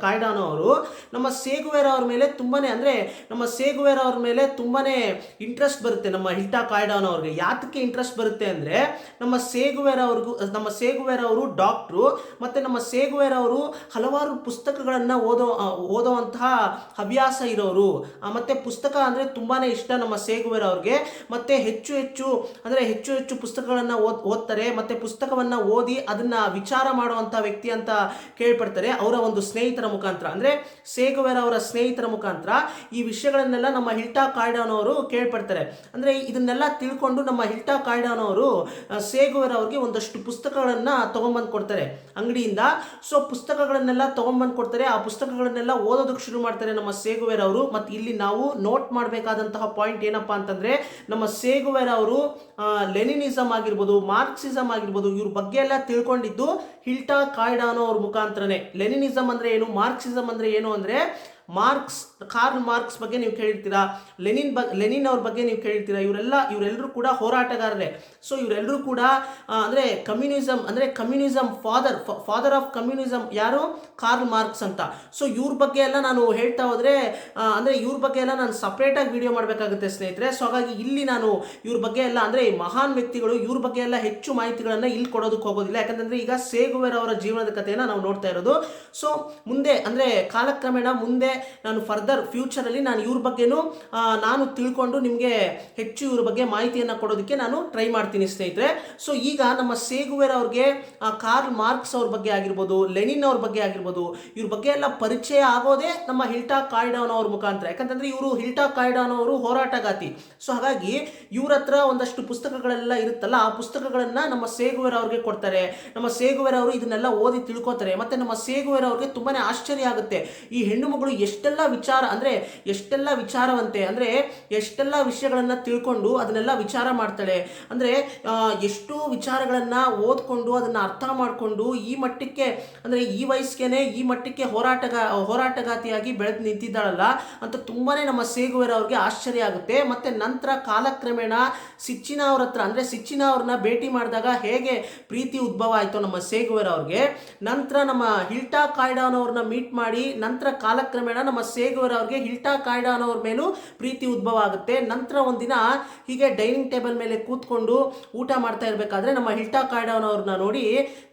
ಕಾಯ್ಡಾನೋ ಅವರು ನಮ್ಮ ಸೇಗುವೇರ್ ಅವ್ರ ಮೇಲೆ ತುಂಬಾನೇ, ಅಂದರೆ ನಮ್ಮ ಸೇಗುವೇರ್ ಅವ್ರ ಮೇಲೆ ತುಂಬಾನೇ ಇಂಟ್ರೆಸ್ಟ್ ಬರುತ್ತೆ ನಮ್ಮ ಹಿಲ್ಟಾ ಕಾಯ್ಡಾನೋ ಅವ್ರಿಗೆ. ಯಾತಕ್ಕೆ ಇಂಟ್ರೆಸ್ಟ್ ಬರುತ್ತೆ ಅಂದರೆ, ನಮ್ಮ ಸೇಗುವೇರ್ ಅವರು ಡಾಕ್ಟ್ರು, ಮತ್ತೆ ನಮ್ಮ ಸೇಗುವೇರ್ ಅವರು ಹಲವಾರು ಪುಸ್ತಕಗಳನ್ನು ಓದೋವಂತಹ ಹವ್ಯಾಸ ಇರೋರು. ಮತ್ತೆ ಪುಸ್ತಕ ಅಂದರೆ ತುಂಬಾನೇ ಇಷ್ಟ ನಮ್ಮ ಸೇಗುವೇರ್ ಅವ್ರಿಗೆ. ಮತ್ತೆ ಹೆಚ್ಚು ಪುಸ್ತಕಗಳನ್ನು ಓದ್ತಾರೆ. ಮತ್ತೆ ಪುಸ್ತಕವನ್ನು ಓದಿ ಅದನ್ನ ವಿಚಾರ ಮಾಡುವಂತಹ ವ್ಯಕ್ತಿ ಅಂತ ಕೇಳ್ಪಡ್ತಾರೆ ಅವರ ಒಂದು ಸ್ನೇಹಿತರ ಮುಖಾಂತರ. ಅಂದರೆ ಸೇಗುವೇರ್ ಅವರ ಸ್ನೇಹಿತರ ಮುಖಾಂತರ ಈ ವಿಷಯಗಳನ್ನೆಲ್ಲ ನಮ್ಮ ಹಿಲ್ಟಾ ಕಾಯ್ಡಾನೋ ಅವರು ಕೇಳ್ಪಡ್ತಾರೆ. ಅಂದರೆ ಇದನ್ನೆಲ್ಲ ತಿಳ್ಕೊಂಡು ನಮ್ಮ ಹಿಲ್ಟಾ ಕಾಯ್ಡಾನೋ ಅವರು ಸೇಗುವೇರ್ ಅವ್ರಿಗೆ ಒಂದಷ್ಟು ಪುಸ್ತಕಗಳನ್ನು ತಗೊಂಡ್ಬಂದು ಕೊಡ್ತಾರೆ ಅಂಗಡಿಯಿಂದ. ಸೊ ಪುಸ್ತಕಗಳನ್ನೆಲ್ಲ ತಗೊಂಡ್ಬಂದು ಕೊಡ್ತಾರೆ. ಆ ಪುಸ್ತಕಗಳನ್ನೆಲ್ಲ ಓದೋದಕ್ಕೆ ಶುರು ಮಾಡ್ತಾರೆ ನಮ್ಮ ಸೇಗುವೇರ್ ಅವರು. ಮತ್ತು ಇಲ್ಲಿ ನಾವು ನೋಟ್ ಮಾಡಬೇಕಾದಂತಹ ಪಾಯಿಂಟ್ ಏನಪ್ಪಾ ಅಂತಂದ್ರೆ, ನಮ್ಮ ಸೇಗುವೇರ್ ಅವರು ಲೆನಿನಿಸಮ್ ಆಗಿರ್ಬೋದು, ಮಾರ್ಕ್ಸಿಸಮ್ ಆಗಿರ್ಬೋದು, ಇವ್ರ ಬಗ್ಗೆ ಎಲ್ಲ ತಿಳ್ಕೊಂಡಿದ್ದು ಹಿಲ್ಟಾ ಕಾಯ್ಡಾನೋ ಅವ್ರ ಮುಖಾಂತರನೇ. ಲೆನಿನಿಸಮ್ ಅಂದ್ರೆ ಏನು, ಮಾರ್ಕ್ಸಿಸಮ್ ಅಂದ್ರೆ ಏನು ಅಂದ್ರೆ, ಕಾರ್ಲ್ ಮಾರ್ಕ್ಸ್ ಬಗ್ಗೆ ನೀವು ಕೇಳಿರ್ತೀರಾ, ಲೆನಿನ್ ಅವ್ರ ಬಗ್ಗೆ ನೀವು ಕೇಳಿರ್ತೀರಾ. ಇವರೆಲ್ಲರೂ ಕೂಡ ಹೋರಾಟಗಾರರೇ. ಸೊ ಇವರೆಲ್ಲರೂ ಕೂಡ ಅಂದರೆ ಕಮ್ಯುನಿಸಮ್ ಫಾದರ್ ಆಫ್ ಕಮ್ಯುನಿಸಮ್ ಯಾರು? ಕಾರ್ಲ್ ಮಾರ್ಕ್ಸ್ ಅಂತ. ಸೊ ಇವ್ರ ಬಗ್ಗೆ ಎಲ್ಲ ನಾನು ಹೇಳ್ತಾ ಹೋದ್ರೆ, ಅಂದರೆ ಇವ್ರ ಬಗ್ಗೆ ಎಲ್ಲ ನಾನು ಸಪ್ರೇಟಾಗಿ ವಿಡಿಯೋ ಮಾಡಬೇಕಾಗುತ್ತೆ ಸ್ನೇಹಿತರೆ. ಸೊ ಹಾಗಾಗಿ ಇಲ್ಲಿ ನಾನು ಇವ್ರ ಬಗ್ಗೆ ಎಲ್ಲ, ಅಂದರೆ ಮಹಾನ್ ವ್ಯಕ್ತಿಗಳು, ಇವ್ರ ಬಗ್ಗೆ ಎಲ್ಲ ಹೆಚ್ಚು ಮಾಹಿತಿಗಳನ್ನು ಇಲ್ಲಿ ಕೊಡೋದಕ್ಕೆ ಹೋಗೋದಿಲ್ಲ. ಯಾಕಂತಂದ್ರೆ ಈಗ ಸೇಗುವೇರ್ ಅವರ ಜೀವನದ ಕಥೆಯನ್ನು ನಾವು ನೋಡ್ತಾ ಇರೋದು. ಸೊ ಮುಂದೆ, ಅಂದರೆ ಕಾಲಕ್ರಮೇಣ ಮುಂದೆ ನಾನು ಫರ್ದರ್ ಫ್ಯೂಚರಲ್ಲಿ ನಾನು ಇವ್ರ ಬಗ್ಗೆನೂ ನಾನು ತಿಳ್ಕೊಂಡು ನಿಮಗೆ ಹೆಚ್ಚು ಇವ್ರ ಬಗ್ಗೆ ಮಾಹಿತಿಯನ್ನು ಕೊಡೋದಕ್ಕೆ ನಾನು ಟ್ರೈ ಮಾಡ್ತೀನಿ ಸ್ನೇಹಿತರೆ. ಸೊ ಈಗ ನಮ್ಮ ಸೇಗುವೇರ್ ಅವ್ರಿಗೆ ಕಾರ್ಲ್ ಮಾರ್ಕ್ಸ್ ಅವ್ರ ಬಗ್ಗೆ ಆಗಿರ್ಬೋದು, ಲೆನಿನ್ ಅವ್ರ ಬಗ್ಗೆ ಆಗಿರ್ಬೋದು, ಇವ್ರ ಬಗ್ಗೆ ಎಲ್ಲ ಪರಿಚಯ ಆಗೋದೇ ನಮ್ಮ ಹಿಲ್ಟಾ ಕಾಯ್ಡಾನೋ ಅವ್ರ ಮುಖಾಂತರ. ಯಾಕಂತಂದ್ರೆ ಇವರು ಹಿಲ್ಟಾ ಕಾಯ್ಡಾನೋ ಅವರು ಹೋರಾಟಗಾತಿ. ಸೊ ಹಾಗಾಗಿ ಇವ್ರ ಹತ್ರ ಒಂದಷ್ಟು ಪುಸ್ತಕಗಳೆಲ್ಲ ಇರುತ್ತಲ್ಲ, ಆ ಪುಸ್ತಕಗಳನ್ನ ನಮ್ಮ ಸೇಗುವೇರ್ ಅವ್ರಿಗೆ ಕೊಡ್ತಾರೆ. ನಮ್ಮ ಸೇಗುವೇರ್ ಅವರು ಇದನ್ನೆಲ್ಲ ಓದಿ ತಿಳ್ಕೊತಾರೆ. ಮತ್ತೆ ನಮ್ಮ ಸೇಗುವೇರ್ ಅವ್ರಿಗೆ ತುಂಬಾನೇ ಆಶ್ಚರ್ಯ ಆಗುತ್ತೆ, ಈ ಹೆಣ್ಣು ಮಗಳು ಎಷ್ಟೆಲ್ಲ ವಿಚಾರ ಅಂದರೆ ಎಷ್ಟೆಲ್ಲ ವಿಚಾರವಂತೆ, ಅಂದರೆ ಎಷ್ಟೆಲ್ಲ ವಿಷಯಗಳನ್ನು ತಿಳ್ಕೊಂಡು ಅದನ್ನೆಲ್ಲ ವಿಚಾರ ಮಾಡ್ತಾಳೆ. ಅಂದರೆ ಎಷ್ಟು ವಿಚಾರಗಳನ್ನು ಓದ್ಕೊಂಡು ಅದನ್ನು ಅರ್ಥ ಮಾಡಿಕೊಂಡು ಈ ಮಟ್ಟಕ್ಕೆ, ಅಂದರೆ ಈ ವಯಸ್ಸಿಗೆ ಈ ಮಟ್ಟಕ್ಕೆ ಹೋರಾಟಗಾತಿಯಾಗಿ ಬೆಳೆದು ನಿಂತಿದ್ದಾಳಲ್ಲ ಅಂತ ತುಂಬಾ ನಮ್ಮ ಸೇಗುವೆರ್ ಅವ್ರಿಗೆ ಆಶ್ಚರ್ಯ ಆಗುತ್ತೆ. ಮತ್ತು ನಂತರ ಕಾಲಕ್ರಮೇಣ ಸಿಚ್ಚಿನ ಅವ್ರ ಹತ್ರ, ಅಂದರೆ ಸಿಚ್ಚಿನ ಅವ್ರನ್ನ ಭೇಟಿ ಮಾಡಿದಾಗ ಹೇಗೆ ಪ್ರೀತಿ ಉದ್ಭವ ಆಯಿತು ನಮ್ಮ ಸೇಗುವೆರ್ ಅವ್ರಿಗೆ, ನಂತರ ನಮ್ಮ ಹಿಲ್ಟಾ ಕಾಯ್ಡಾನ್ ಅವ್ರನ್ನ ಮೀಟ್ ಮಾಡಿ ನಂತರ ಕಾಲಕ್ರಮೇಣ ನಮ್ಮ ಸೇಗುವೆರ್ ಅವ್ರಿಗೆ ಹಿಲ್ಟಾ ಕಾಯ್ಡಾನ್ ಅವ್ರ ಮೇಲೂ ಪ್ರೀತಿ ಉದ್ಭವ ಆಗುತ್ತೆ. ನಂತರ ಒಂದಿನ ಹೀಗೆ ಡೈನಿಂಗ್ ಟೇಬಲ್ ಮೇಲೆ ಕೂತ್ಕೊಂಡು ಊಟ ಮಾಡ್ತಾ ಇರಬೇಕಾದ್ರೆ ನಮ್ಮ ಹಿಲ್ಟಾ ಕಾಯ್ಡಾನ್ ಅವ್ರನ್ನ ನೋಡಿ,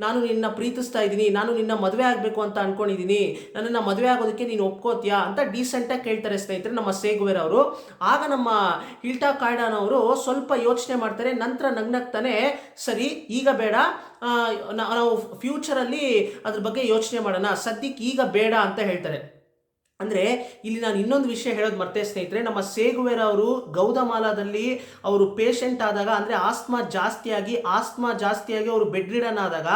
ನಾನು ನಿನ್ನ ಪ್ರೀತಿಸ್ತಾ ಇದ್ದೀನಿ, ನಾನು ನಿನ್ನ ಮದುವೆ ಆಗಬೇಕು ಅಂತ ಅನ್ಕೊಂಡಿದ್ದೀನಿ, ನನ್ನನ್ನು ಮದುವೆ ಆಗೋದಕ್ಕೆ ನೀನು ಒಪ್ಕೋತೀಯಾ ಅಂತ ಡೀಸೆಂಟಾಗಿ ಕೇಳ್ತಾರೆ ಸ್ನೇಹಿತರೆ ನಮ್ಮ ಸೇಗುವೆರ್ ಅವರು. ಆಗ ನಮ್ಮ ಹಿಲ್ಟಾ ಕಾಯ್ಡಾನ್ ಅವರು ಸ್ವಲ್ಪ ಯೋಚನೆ ಮಾಡ್ತಾರೆ. ನಂತರ ನಗ್ನಗ್ತಾನೆ, ಸರಿ ಈಗ ಬೇಡ, ನಾವು ಫ್ಯೂಚರಲ್ಲಿ ಅದ್ರ ಬಗ್ಗೆ ಯೋಚನೆ ಮಾಡೋಣ, ಸದ್ಯಕ್ಕೆ ಈಗ ಬೇಡ ಅಂತ ಹೇಳ್ತಾರೆ. ಅಂದರೆ ಇಲ್ಲಿ ನಾನು ಇನ್ನೊಂದು ವಿಷಯ ಹೇಳೋದು ಮರ್ತೆ ಸ್ನೇಹಿತರೆ, ನಮ್ಮ ಸೇಗುವೆರ್ ಅವರು ಗೌದಮಾಲಾದಲ್ಲಿ ಅವರು ಪೇಷಂಟ್ ಆದಾಗ, ಅಂದರೆ ಆಸ್ಮಾ ಜಾಸ್ತಿಯಾಗಿ ಅವರು ಬೆಡ್ ರಿಡನ್ ಆದಾಗ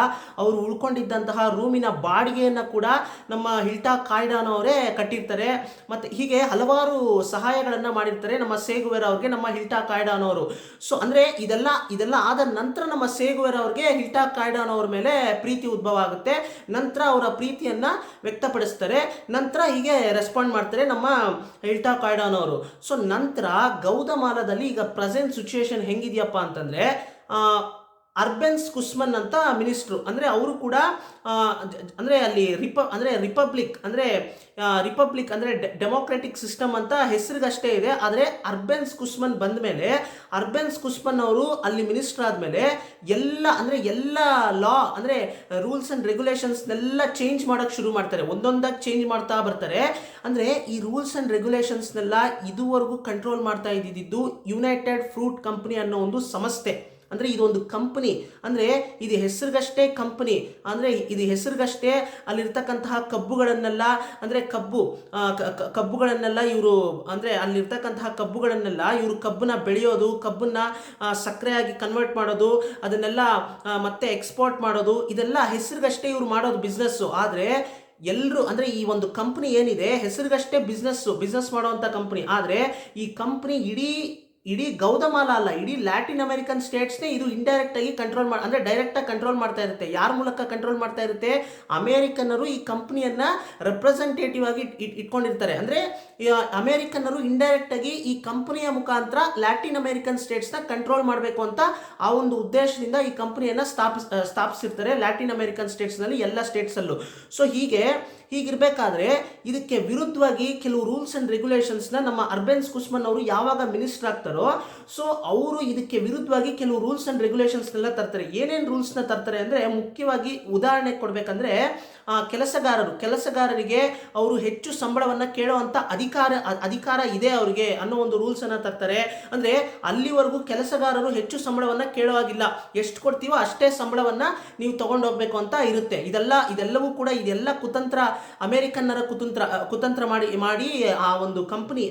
ಅವರು ಉಳ್ಕೊಂಡಿದ್ದಂತಹ ರೂಮಿನ ಬಾಡಿಗೆಯನ್ನು ಕೂಡ ನಮ್ಮ ಹಿಲ್ಟಾ ಕಾಯ್ಡಾನ್ ಅವರೇ ಕಟ್ಟಿರ್ತಾರೆ. ಮತ್ತು ಹೀಗೆ ಹಲವಾರು ಸಹಾಯಗಳನ್ನು ಮಾಡಿರ್ತಾರೆ ನಮ್ಮ ಸೇಗುವೆರ್ ಅವ್ರಿಗೆ ನಮ್ಮ ಹಿಲ್ಟಾ ಕಾಯ್ಡಾನ್ ಅವರು. ಸೊ ಅಂದರೆ ಇದೆಲ್ಲ ಆದ ನಂತರ ನಮ್ಮ ಸೇಗುವೆರ್ ಅವ್ರಿಗೆ ಹಿಲ್ಟಾ ಕಾಯ್ಡಾನ್ ಅವ್ರ ಮೇಲೆ ಪ್ರೀತಿ ಉದ್ಭವ ಆಗುತ್ತೆ. ನಂತರ ಅವರ ಪ್ರೀತಿಯನ್ನು ವ್ಯಕ್ತಪಡಿಸ್ತಾರೆ. ನಂತರ ಹೀಗೆ ರೆಸ್ಪಾಂಡ್ ಮಾಡ್ತಾರೆ ನಮ್ಮ ಹಿಲ್ಟಾ ಕಾಯ್ಡಾನ್ ಅವರು. ಸೊ ನಂತರ ಗೌದಮಾಲಾದಲ್ಲಿ ಈಗ ಪ್ರೆಸೆಂಟ್ ಸಿಚುವೇಶನ್ ಹೆಂಗಿದೆಯಪ್ಪ ಅಂತಂದರೆ, ಅರ್ಬೆನ್ಸ್ ಕುಸ್ಮನ್ ಅಂತ ಮಿನಿಸ್ಟ್ರು, ಅಂದರೆ ಅವರು ಕೂಡ ಅಂದರೆ ಅಲ್ಲಿ ರಿಪಬ್ಲಿಕ್ ಅಂದರೆ ಡೆಮೋಕ್ರೆಟಿಕ್ ಸಿಸ್ಟಮ್ ಅಂತ ಹೆಸರಿಗಷ್ಟೇ ಇದೆ. ಆದರೆ ಅರ್ಬೆನ್ಸ್ ಕುಸ್ಮನ್ ಬಂದ ಮೇಲೆ, ಅರ್ಬೆನ್ಸ್ ಕುಸ್ಮನ್ ಅವರು ಅಲ್ಲಿ ಮಿನಿಸ್ಟರ್ ಆದಮೇಲೆ ಎಲ್ಲ ಲಾ, ಅಂದರೆ ರೂಲ್ಸ್ ಆ್ಯಂಡ್ ರೆಗ್ಯುಲೇಷನ್ಸ್ನೆಲ್ಲ ಚೇಂಜ್ ಮಾಡೋಕ್ಕೆ ಶುರು ಮಾಡ್ತಾರೆ, ಒಂದೊಂದಾಗಿ ಚೇಂಜ್ ಮಾಡ್ತಾ ಬರ್ತಾರೆ. ಅಂದರೆ ಈ ರೂಲ್ಸ್ ಆ್ಯಂಡ್ ರೆಗ್ಯುಲೇಷನ್ಸ್ನೆಲ್ಲ ಇದುವರೆಗೂ ಕಂಟ್ರೋಲ್ ಮಾಡ್ತಾ ಇದ್ದಿದ್ದು ಯುನೈಟೆಡ್ ಫ್ರೂಟ್ ಕಂಪನಿ ಅನ್ನೋ ಒಂದು ಸಂಸ್ಥೆ. ಅಂದರೆ ಇದೊಂದು ಕಂಪನಿ, ಅಂದರೆ ಇದು ಹೆಸರಿಗಷ್ಟೇ ಕಂಪನಿ, ಅಂದರೆ ಇದು ಹೆಸರಿಗಷ್ಟೇ ಅಲ್ಲಿರ್ತಕ್ಕಂತಹ ಕಬ್ಬುಗಳನ್ನೆಲ್ಲ, ಅಂದರೆ ಕಬ್ಬುಗಳನ್ನೆಲ್ಲ ಇವರು, ಅಂದರೆ ಅಲ್ಲಿರ್ತಕ್ಕಂತಹ ಕಬ್ಬುಗಳನ್ನೆಲ್ಲ ಇವರು ಕಬ್ಬನ್ನ ಬೆಳೆಯೋದು, ಕಬ್ಬನ್ನ ಸಕ್ಕರೆಯಾಗಿ ಕನ್ವರ್ಟ್ ಮಾಡೋದು, ಅದನ್ನೆಲ್ಲ ಮತ್ತೆ ಎಕ್ಸ್ಪೋರ್ಟ್ ಮಾಡೋದು, ಇದೆಲ್ಲ ಹೆಸರಿಗಷ್ಟೇ ಇವರು ಮಾಡೋದು ಬಿಸ್ನೆಸ್ಸು. ಆದರೆ ಎಲ್ಲರೂ, ಅಂದರೆ ಈ ಒಂದು ಕಂಪ್ನಿ ಏನಿದೆ ಹೆಸರಿಗಷ್ಟೇ ಬಿಸ್ನೆಸ್ ಮಾಡುವಂಥ ಕಂಪ್ನಿ, ಆದರೆ ಈ ಕಂಪ್ನಿ ಇಡೀ ಗೌದಮಾಲಾ ಅಲ್ಲ, ಇಡೀ ಲ್ಯಾಟಿನ್ ಅಮೆರಿಕನ್ ಸ್ಟೇಟ್ಸ್ನೇ ಇದು ಇಂಡೈರೆಕ್ಟಾಗಿ ಕಂಟ್ರೋಲ್ ಅಂದರೆ ಡೈರೆಕ್ಟಾಗಿ ಕಂಟ್ರೋಲ್ ಮಾಡ್ತಾ ಇರುತ್ತೆ. ಯಾರ ಮೂಲಕ ಕಂಟ್ರೋಲ್ ಮಾಡ್ತಾ ಇರುತ್ತೆ? ಅಮೇರಿಕನ್ನರು ಈ ಕಂಪ್ನಿಯನ್ನು ರೆಪ್ರೆಸೆಂಟೇಟಿವ್ ಆಗಿ ಇಟ್ಕೊಂಡಿರ್ತಾರೆ. ಅಂದರೆ ಅಮೇರಿಕನ್ನರು ಇಂಡೈರೆಕ್ಟಾಗಿ ಈ ಕಂಪ್ನಿಯ ಮುಖಾಂತರ ಲ್ಯಾಟಿನ್ ಅಮೆರಿಕನ್ ಸ್ಟೇಟ್ಸ್ನ ಕಂಟ್ರೋಲ್ ಮಾಡಬೇಕು ಅಂತ ಆ ಒಂದು ಉದ್ದೇಶದಿಂದ ಈ ಕಂಪ್ನಿಯನ್ನು ಸ್ಥಾಪಿಸಿರ್ತಾರೆ ಲ್ಯಾಟಿನ್ ಅಮೆರಿಕನ್ ಸ್ಟೇಟ್ಸ್ನಲ್ಲಿ, ಎಲ್ಲ ಸ್ಟೇಟ್ಸಲ್ಲೂ. ಸೊ ಹೀಗಿರಬೇಕಾದ್ರೆ ಇದಕ್ಕೆ ವಿರುದ್ಧವಾಗಿ ಕೆಲವು ರೂಲ್ಸ್ ಆ್ಯಂಡ್ ರೆಗ್ಯುಲೇಷನ್ಸ್ನ ನಮ್ಮ ಅರ್ಬೆನ್ಸ್ ಕುಸ್ಮನ್ ಅವರು ಯಾವಾಗ ಮಿನಿಸ್ಟರ್ ಆಗ್ತಾರೋ, ಸೊ ಅವರು ಇದಕ್ಕೆ ವಿರುದ್ಧವಾಗಿ ಕೆಲವು ರೂಲ್ಸ್ ಆ್ಯಂಡ್ ರೆಗ್ಯುಲೇಷನ್ಸ್ನೆಲ್ಲ ತರ್ತಾರೆ. ಏನೇನು ರೂಲ್ಸ್ನ ತರ್ತಾರೆ ಅಂದರೆ, ಮುಖ್ಯವಾಗಿ ಉದಾಹರಣೆ ಕೊಡಬೇಕಂದ್ರೆ, ಕೆಲಸಗಾರರಿಗೆ ಅವರು ಹೆಚ್ಚು ಸಂಬಳವನ್ನು ಕೇಳುವಂಥ ಅಧಿಕಾರ ಇದೆ ಅವರಿಗೆ ಅನ್ನೋ ಒಂದು ರೂಲ್ಸನ್ನು ತರ್ತಾರೆ. ಅಂದರೆ ಅಲ್ಲಿವರೆಗೂ ಕೆಲಸಗಾರರು ಹೆಚ್ಚು ಸಂಬಳವನ್ನು ಕೇಳುವಾಗಿಲ್ಲ, ಎಷ್ಟು ಕೊಡ್ತೀವೋ ಅಷ್ಟೇ ಸಂಬಳವನ್ನು ನೀವು ತಗೊಂಡೋಗ್ಬೇಕು ಅಂತ ಇರುತ್ತೆ. ಇದೆಲ್ಲವೂ ಕೂಡ ಕುತಂತ್ರ, ಅಮೇರಿಕನ್ನರ ಕುತಂತ್ರ ಮಾಡಿ ಆ ಒಂದು ಕಂಪನಿ,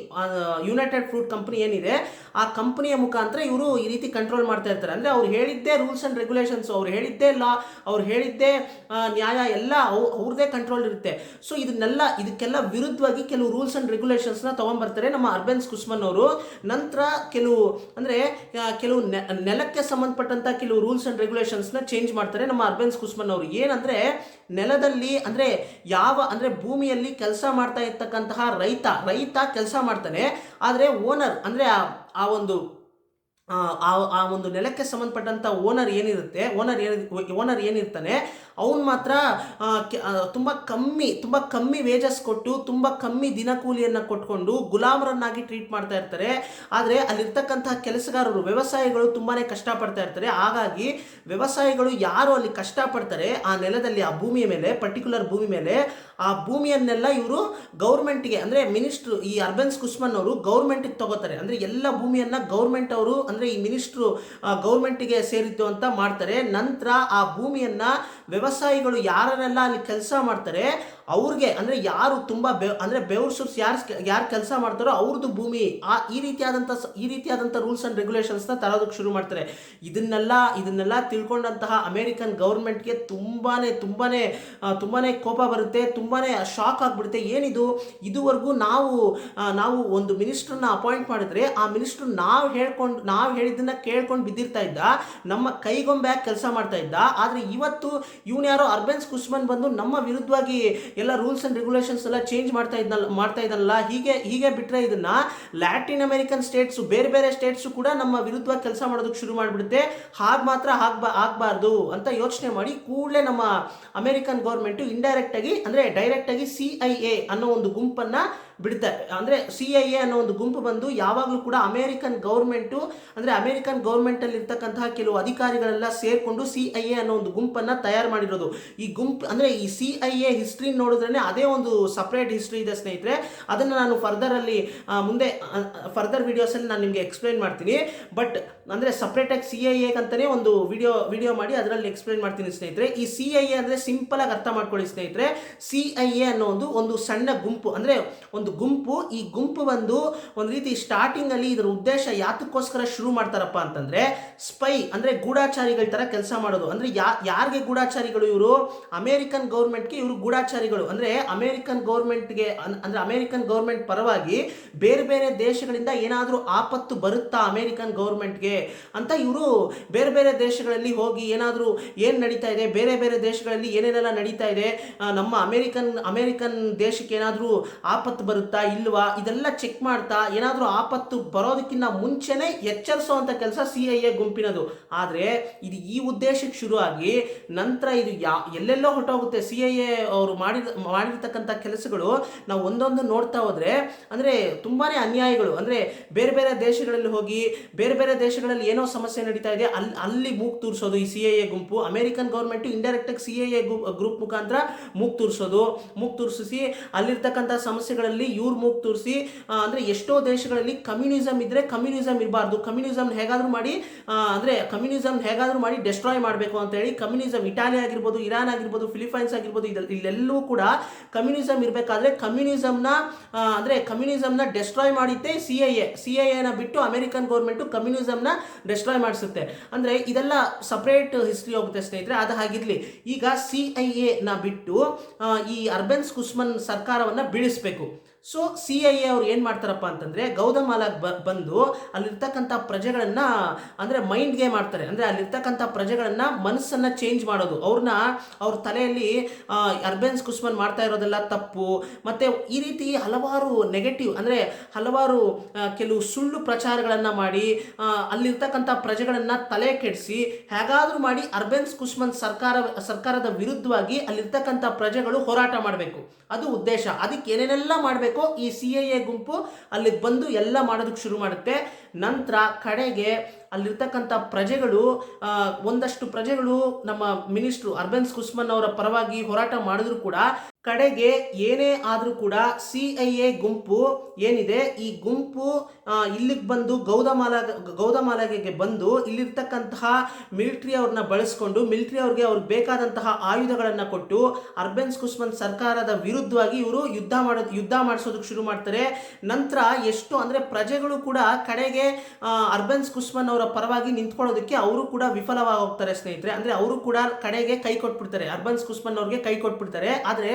ಯುನೈಟೆಡ್ ಫ್ರೂಟ್ ಕಂಪನಿ ಏನಿದೆ ಆ ಕಂಪನಿಯ ಮುಖಾಂತರ ಇವರು ಈ ರೀತಿ ಕಂಟ್ರೋಲ್ ಮಾಡ್ತಾ ಇರ್ತಾರೆ. ಅಂದರೆ ಅವ್ರು ಹೇಳಿದ್ದೇ ರೂಲ್ಸ್ ಆ್ಯಂಡ್ ರೆಗ್ಯುಲೇಷನ್ಸ್, ಅವ್ರು ಹೇಳಿದ್ದೇ ಲಾ, ಅವ್ರು ಹೇಳಿದ್ದೇ ನ್ಯಾಯ, ಎಲ್ಲ ಅವ್ರದ್ದೇ ಕಂಟ್ರೋಲ್ ಇರುತ್ತೆ. ಸೊ ಇದಕ್ಕೆಲ್ಲ ವಿರುದ್ಧವಾಗಿ ಕೆಲವು ರೂಲ್ಸ್ ಆ್ಯಂಡ್ ರೆಗ್ಯುಲೇಷನ್ಸ್ನ ತೊಗೊಂಡ್ಬರ್ತಾರೆ ನಮ್ಮ ಅರ್ಬೆನ್ಸ್ ಕುಸ್ಮನ್ ಅವರು. ನಂತರ ಕೆಲವು ನೆಲಕ್ಕೆ ಸಂಬಂಧಪಟ್ಟಂಥ ಕೆಲವು ರೂಲ್ಸ್ ಆ್ಯಂಡ್ ರೆಗ್ಯುಲೇಷನ್ಸ್ನ ಚೇಂಜ್ ಮಾಡ್ತಾರೆ ನಮ್ಮ ಅರ್ಬೆನ್ಸ್ ಕುಸ್ಮನ್ ಅವರು. ಏನಂದರೆ ನೆಲದಲ್ಲಿ, ಅಂದರೆ ಭೂಮಿಯಲ್ಲಿ ಕೆಲಸ ಮಾಡ್ತಾ ಇರ್ತಕ್ಕಂತಹ ರೈತ ಕೆಲಸ ಮಾಡ್ತಾನೆ, ಆದರೆ ಓನರ್, ಅಂದರೆ ಆ ಒಂದು ನೆಲಕ್ಕೆ ಸಂಬಂಧಪಟ್ಟಂಥ ಓನರ್ ಏನಿರ್ತಾನೆ ಅವನು ಮಾತ್ರ ತುಂಬ ಕಮ್ಮಿ ವೇಜಸ್ ಕೊಟ್ಟು, ತುಂಬ ಕಮ್ಮಿ ದಿನಕೂಲಿಯನ್ನು ಕೊಟ್ಕೊಂಡು ಗುಲಾಮರನ್ನಾಗಿ ಟ್ರೀಟ್ ಮಾಡ್ತಾ ಇರ್ತಾರೆ. ಆದರೆ ಅಲ್ಲಿರ್ತಕ್ಕಂತಹ ಕೆಲಸಗಾರರು, ವ್ಯವಸಾಯಿಗಳು ತುಂಬಾ ಕಷ್ಟಪಡ್ತಾ ಇರ್ತಾರೆ. ಹಾಗಾಗಿ ವ್ಯವಸಾಯಿಗಳು ಯಾರು ಅಲ್ಲಿ ಕಷ್ಟಪಡ್ತಾರೆ ಆ ನೆಲದಲ್ಲಿ, ಆ ಭೂಮಿಯ ಮೇಲೆ, ಪರ್ಟಿಕ್ಯುಲರ್ ಭೂಮಿ ಮೇಲೆ, ಆ ಭೂಮಿಯನ್ನೆಲ್ಲ ಇವರು ಗೌರ್ಮೆಂಟ್ಗೆ, ಅಂದರೆ ಮಿನಿಸ್ಟ್ರು, ಈ ಅರ್ಬೆನ್ಸ್ ಕುಸ್ಮನ್ ಅವರು ಗೌರ್ಮೆಂಟಿಗೆ ತಗೋತಾರೆ. ಅಂದರೆ ಎಲ್ಲ ಭೂಮಿಯನ್ನು ಗೌರ್ಮೆಂಟ್ ಅವರು, ಅಂದರೆ ಈ ಮಿನಿಸ್ಟ್ರು ಗೌರ್ಮೆಂಟಿಗೆ ಸೇರಿದ್ದು ಅಂತ ಮಾಡ್ತಾರೆ. ನಂತರ ಆ ಭೂಮಿಯನ್ನು ವ್ಯವಸಾಯಿಗಳು ಯಾರನ್ನೆಲ್ಲ ಅಲ್ಲಿ ಕೆಲಸ ಮಾಡ್ತಾರೆ ಅವ್ರಿಗೆ ಅಂದರೆ ಯಾರು ತುಂಬ ಅಂದರೆ ಬೆವರು ಸುರಿಸಿ ಯಾರು ಕೆಲಸ ಮಾಡ್ತಾರೋ ಅವ್ರದ್ದು ಭೂಮಿ ಈ ರೀತಿಯಾದಂಥ ರೂಲ್ಸ್ ಆ್ಯಂಡ್ ರೆಗ್ಯುಲೇಷನ್ಸ್ನ ತರೋದಕ್ಕೆ ಶುರು ಮಾಡ್ತಾರೆ. ಇದನ್ನೆಲ್ಲ ತಿಳ್ಕೊಂಡಂತಹ ಅಮೇರಿಕನ್ ಗೌರ್ಮೆಂಟ್ಗೆ ತುಂಬಾ ಕೋಪ ಬರುತ್ತೆ, ತುಂಬಾ ಶಾಕ್ ಆಗಿಬಿಡುತ್ತೆ. ಏನಿದು, ಇದುವರೆಗೂ ನಾವು ಒಂದು ಮಿನಿಸ್ಟ್ರನ್ನ ಅಪಾಯಿಂಟ್ ಮಾಡಿದ್ರೆ ಆ ಮಿನಿಸ್ಟ್ರು ನಾವು ಹೇಳಿದ್ದನ್ನ ಕೇಳ್ಕೊಂಡು ಬಿದ್ದಿರ್ತಾ ಇದ್ದ, ನಮ್ಮ ಕೈಗೊಂಬೆಯಾಗಿ ಕೆಲಸ ಮಾಡ್ತಾ ಇದ್ದ. ಆದರೆ ಇವತ್ತು ಇವನು ಯಾರೋ ಅರ್ಬೆನ್ಸ್ ಕುಸ್ಮನ್ ಬಂದು ನಮ್ಮ ವಿರುದ್ಧವಾಗಿ ಎಲ್ಲ ರೂಲ್ಸ್ ಆ್ಯಂಡ್ ರೆಗ್ಯುಲೇಷನ್ಸ್ ಎಲ್ಲ ಚೇಂಜ್ ಮಾಡ್ತಾ ಇದ್ದಲ್ಲ. ಹೀಗೆ ಬಿಟ್ಟರೆ ಇದನ್ನ ಲ್ಯಾಟಿನ್ ಅಮೆರಿಕನ್ ಸ್ಟೇಟ್ಸು, ಬೇರೆ ಸ್ಟೇಟ್ಸು ಕೂಡ ನಮ್ಮ ವಿರುದ್ಧವಾಗಿ ಕೆಲಸ ಮಾಡೋದಕ್ಕೆ ಶುರು ಮಾಡಿಬಿಡುತ್ತೆ. ಹಾಗೆ ಮಾತ್ರ ಆಗಬಾರ್ದು ಅಂತ ಯೋಚನೆ ಮಾಡಿ ಕೂಡಲೇ ನಮ್ಮ ಅಮೆರಿಕನ್ ಗೌರ್ಮೆಂಟು ಇಂಡೈರೆಕ್ಟಾಗಿ ಅಂದರೆ ಡೈರೆಕ್ಟಾಗಿ CIA ಅನ್ನೋ ಒಂದು ಗುಂಪನ್ನು ಬಿಡ್ತಾರೆ. ಅಂದರೆ CIA ಅನ್ನೋ ಒಂದು ಗುಂಪು ಬಂದು ಯಾವಾಗಲೂ ಕೂಡ ಅಮೇರಿಕನ್ ಗೌರ್ಮೆಂಟಲ್ಲಿ ಇರ್ತಕ್ಕಂತಹ ಕೆಲವು ಅಧಿಕಾರಿಗಳೆಲ್ಲ ಸೇರಿಕೊಂಡು CIA ಅನ್ನೋ ಒಂದು ಗುಂಪನ್ನು ತಯಾರು ಮಾಡಿರೋದು. ಈ ಗುಂಪು ಅಂದರೆ ಈ CIA ಹಿಸ್ಟ್ರಿ ನೋಡಿದ್ರೆ ಅದೇ ಒಂದು ಸಪ್ರೇಟ್ ಹಿಸ್ಟ್ರಿ ಇದೆ ಸ್ನೇಹಿತರೆ. ಅದನ್ನು ನಾನು ಫರ್ದರ್ ವಿಡಿಯೋಸಲ್ಲಿ ನಾನು ನಿಮಗೆ ಎಕ್ಸ್ಪ್ಲೈನ್ ಮಾಡ್ತೀನಿ. ಬಟ್ ಅಂದರೆ ಸಪ್ರೇಟಾಗಿ CIA ಅಂತಲೇ ಒಂದು ವಿಡಿಯೋ ಮಾಡಿ ಅದರಲ್ಲಿ ಎಕ್ಸ್ಪ್ಲೈನ್ ಮಾಡ್ತೀನಿ ಸ್ನೇಹಿತರೆ. ಈ CIA ಅಂದರೆ ಸಿಂಪಲ್ ಆಗಿ ಅರ್ಥ ಮಾಡ್ಕೊಳ್ಳಿ ಸ್ನೇಹಿತರೆ. CIA ಅನ್ನೋ ಒಂದು ಸಣ್ಣ ಗುಂಪು, ಅಂದರೆ ಒಂದು ಗುಂಪು. ಈ ಗುಂಪು ಬಂದು ಒಂದು ರೀತಿ ಸ್ಟಾರ್ಟಿಂಗ್ ಅಲ್ಲಿ ಇದರ ಉದ್ದೇಶ ಯಾತಕ್ಕೋಸ್ಕರ ಶುರು ಮಾಡ್ತಾರಪ್ಪ ಅಂತಂದ್ರೆ ಸ್ಪೈ ಅಂದರೆ ಗೂಢಾಚಾರಿಗಳ ತರ ಕೆಲಸ ಮಾಡೋದು. ಅಂದ್ರೆ ಯಾರಿಗೆ ಗೂಢಾಚಾರಿಗಳು? ಇವರು ಅಮೆರಿಕನ್ ಗೌರ್ಮೆಂಟ್ಗೆ ಇವರು ಗೂಢಾಚಾರಿಗಳು. ಅಂದ್ರೆ ಅಮೆರಿಕನ್ ಗೌರ್ಮೆಂಟ್ ಪರವಾಗಿ ಬೇರೆ ದೇಶಗಳಿಂದ ಏನಾದರೂ ಆಪತ್ತು ಬರುತ್ತಾ ಅಮೆರಿಕನ್ ಗೌರ್ಮೆಂಟ್ಗೆ ಅಂತ ಇವರು ಬೇರೆ ದೇಶಗಳಲ್ಲಿ ಹೋಗಿ ಏನು ನಡೀತಾ ಇದೆ, ಬೇರೆ ದೇಶಗಳಲ್ಲಿ ಏನೇನೆಲ್ಲ ನಡೀತಾ ಇದೆ, ನಮ್ಮ ಅಮೆರಿಕನ್ ದೇಶಕ್ಕೆ ಏನಾದರೂ ಆಪತ್ತು ಬರುತ್ತಾ ಇಲ್ವಾ ಇದೆಲ್ಲ ಚೆಕ್ ಮಾಡ್ತಾ ಏನಾದರೂ ಆಪತ್ತು ಬರೋದಕ್ಕಿಂತ ಮುಂಚೆನೇ ಎಚ್ಚರಿಸುವಂಥ ಕೆಲಸ CIA ಗುಂಪಿನದು. ಆದರೆ ಇದು ಈ ಉದ್ದೇಶಕ್ಕೆ ಶುರುವಾಗಿ ನಂತರ ಇದು ಎಲ್ಲೆಲ್ಲೋ ಹೊರಟೋಗುತ್ತೆ. CIA ಅವರು ಮಾಡಿರ್ತಕ್ಕಂಥ ಕೆಲಸಗಳು ನಾವು ಒಂದೊಂದು ನೋಡ್ತಾ ಹೋದ್ರೆ ಅಂದರೆ ತುಂಬಾನೇ ಅನ್ಯಾಯಗಳು. ಅಂದರೆ ಬೇರೆ ದೇಶಗಳಲ್ಲಿ ಹೋಗಿ ಬೇರೆ ದೇಶಗಳಲ್ಲಿ ಏನೋ ಸಮಸ್ಯೆ ನಡೀತಾ ಇದೆ ಅಲ್ಲಿ ಮೂಗು ತೂರಿಸೋದು ಈ CIA ಗುಂಪು. ಅಮೆರಿಕನ್ ಗೌರ್ಮೆಂಟ್ ಇಂಡೈರೆಕ್ಟಾಗಿ CIA ಗ್ರೂಪ್ ಮುಖಾಂತರ ಮೂಗು ತೂರಿಸಿ ಅಲ್ಲಿರ್ತಕ್ಕಂಥ ಸಮಸ್ಯೆಗಳಲ್ಲಿ ಇವ್ರು ಮೂಗು ತೂರಿಸಿ ಅಂದರೆ ಎಷ್ಟೋ ದೇಶಗಳಲ್ಲಿ ಕಮ್ಯುನಿಸಮ್ ಇದ್ರೆ ಕಮ್ಯುನಿಸಮ್ ಇರಬಾರ್ದು, ಕಮ್ಯುನಿಸಮ್ ಹೇಗಾದರೂ ಮಾಡಿ ಡೆಸ್ಟ್ರಾಯ್ ಮಾಡಬೇಕು ಅಂತ ಹೇಳಿ ಕಮ್ಯುನಿಸಮ್ ಇಟಾಲಿ ಆಗಿರ್ಬೋದು, ಇರಾನ್ ಆಗಿರ್ಬೋದು, ಫಿಲಿಪೈನ್ಸ್ ಆಗಿರ್ಬೋದು, ಇಲ್ಲೆಲ್ಲೂ ಕೂಡ ಕಮ್ಯುನಿಸಮ್ ಇರಬೇಕಾದ್ರೆ ಕಮ್ಯುನಿಸಮ್ನ ಡೆಸ್ಟ್ರಾಯ್ ಮಾಡಿದ್ದೆ CIA ಬಿಟ್ಟು ಅಮೆರಿಕನ್ ಗೌರ್ಮೆಂಟು ಕಮ್ಯುನಿಸಮ್ನ ಡೆಸ್ಟ್ರಾಯ್ ಮಾಡಿಸುತ್ತೆ. ಅಂದರೆ ಇದೆಲ್ಲ ಸಪ್ರೇಟ್ ಹಿಸ್ಟ್ರಿ ಹೋಗುತ್ತೆ ಸ್ನೇಹಿತರೆ. ಅದು ಹಾಗಿರಲಿ. ಈಗ CIA ಬಿಟ್ಟು ಈ ಅರ್ಬೆನ್ಸ್ ಕುಸ್ಮನ್ ಸರ್ಕಾರವನ್ನು ಬೀಳಿಸಬೇಕು. ಸೊ CIA ಅವ್ರು ಏನು ಮಾಡ್ತಾರಪ್ಪ ಅಂತಂದರೆ ಗೌದಮಾಲಾಗ್ ಬಂದು ಅಲ್ಲಿರ್ತಕ್ಕಂಥ ಪ್ರಜೆಗಳನ್ನು ಅಂದರೆ ಮೈಂಡ್ ಗೇಮ್ ಮಾಡ್ತಾರೆ. ಅಂದರೆ ಅಲ್ಲಿರ್ತಕ್ಕಂಥ ಪ್ರಜೆಗಳನ್ನು ಮನಸ್ಸನ್ನು ಚೇಂಜ್ ಮಾಡೋದು, ಅವ್ರ ತಲೆಯಲ್ಲಿ ಅರ್ಬೆನ್ಸ್ ಕುಸ್ಮನ್ ಮಾಡ್ತಾ ಇರೋದೆಲ್ಲ ತಪ್ಪು, ಮತ್ತು ಈ ರೀತಿ ಹಲವಾರು ನೆಗೆಟಿವ್ ಅಂದರೆ ಹಲವಾರು ಕೆಲವು ಸುಳ್ಳು ಪ್ರಚಾರಗಳನ್ನು ಮಾಡಿ ಅಲ್ಲಿರ್ತಕ್ಕಂಥ ಪ್ರಜೆಗಳನ್ನು ತಲೆ ಕೆಡಿಸಿ ಹೇಗಾದರೂ ಮಾಡಿ ಅರ್ಬೆನ್ಸ್ ಕುಸ್ಮನ್ ಸರ್ಕಾರದ ವಿರುದ್ಧವಾಗಿ ಅಲ್ಲಿರ್ತಕ್ಕಂಥ ಪ್ರಜೆಗಳು ಹೋರಾಟ ಮಾಡಬೇಕು. ಅದು ಉದ್ದೇಶ. ಅದಕ್ಕೆ ಏನೇನೆಲ್ಲ ಮಾಡಬೇಕು ಈ CIA ಗುಂಪು ಅಲ್ಲಿಗೆ ಬಂದು ಎಲ್ಲ ಮಾಡೋದಕ್ಕೆ ಶುರು ಮಾಡುತ್ತೆ. ನಂತರ ಕಡೆಗೆ ಅಲ್ಲಿರ್ತಕ್ಕಂಥ ಒಂದಷ್ಟು ಪ್ರಜೆಗಳು ನಮ್ಮ ಮಿನಿಸ್ಟ್ರು ಅರ್ಬೆನ್ಸ್ ಕುಸ್ಮನ್ ಅವರ ಪರವಾಗಿ ಹೋರಾಟ ಮಾಡಿದ್ರು ಕೂಡ ಕಡೆಗೆ ಏನೇ ಆದರೂ ಕೂಡ CIA ಗುಂಪು ಏನಿದೆ ಈ ಗುಂಪು ಇಲ್ಲಿಗೆ ಬಂದು ಗೌದಮಾಲಾಗೆ ಬಂದು ಇಲ್ಲಿರ್ತಕ್ಕಂತಹ ಮಿಲಿಟರಿ ಅವ್ರನ್ನ ಬಳಸ್ಕೊಂಡು ಅವ್ರಿಗೆ ಬೇಕಾದಂತಹ ಆಯುಧಗಳನ್ನು ಕೊಟ್ಟು ಅರ್ಬೆನ್ಸ್ ಕುಸ್ಮನ್ ಸರ್ಕಾರದ ವಿರುದ್ಧವಾಗಿ ಇವರು ಯುದ್ಧ ಮಾಡಿಸೋದಕ್ಕೆ ಶುರು ಮಾಡ್ತಾರೆ. ನಂತರ ಎಷ್ಟು ಅಂದರೆ ಪ್ರಜೆಗಳು ಕೂಡ ಕಡೆಗೆ ಅರ್ಬೆನ್ಸ್ ಕುಸ್ಮನ್ ಅವರ ಪರವಾಗಿ ನಿಂತ್ಕೊಳ್ಳೋದಕ್ಕೆ ಅವರು ಕೂಡ ವಿಫಲವಾಗಿ ಹೋಗ್ತಾರೆ ಸ್ನೇಹಿತರೆ. ಅಂದರೆ ಅವರು ಕೂಡ ಕಡೆಗೆ ಕೈ ಕೊಟ್ಬಿಡ್ತಾರೆ, ಅರ್ಬೆನ್ಸ್ ಕುಸ್ಮನ್ ಅವ್ರಿಗೆ ಕೈ ಕೊಟ್ಬಿಡ್ತಾರೆ. ಆದರೆ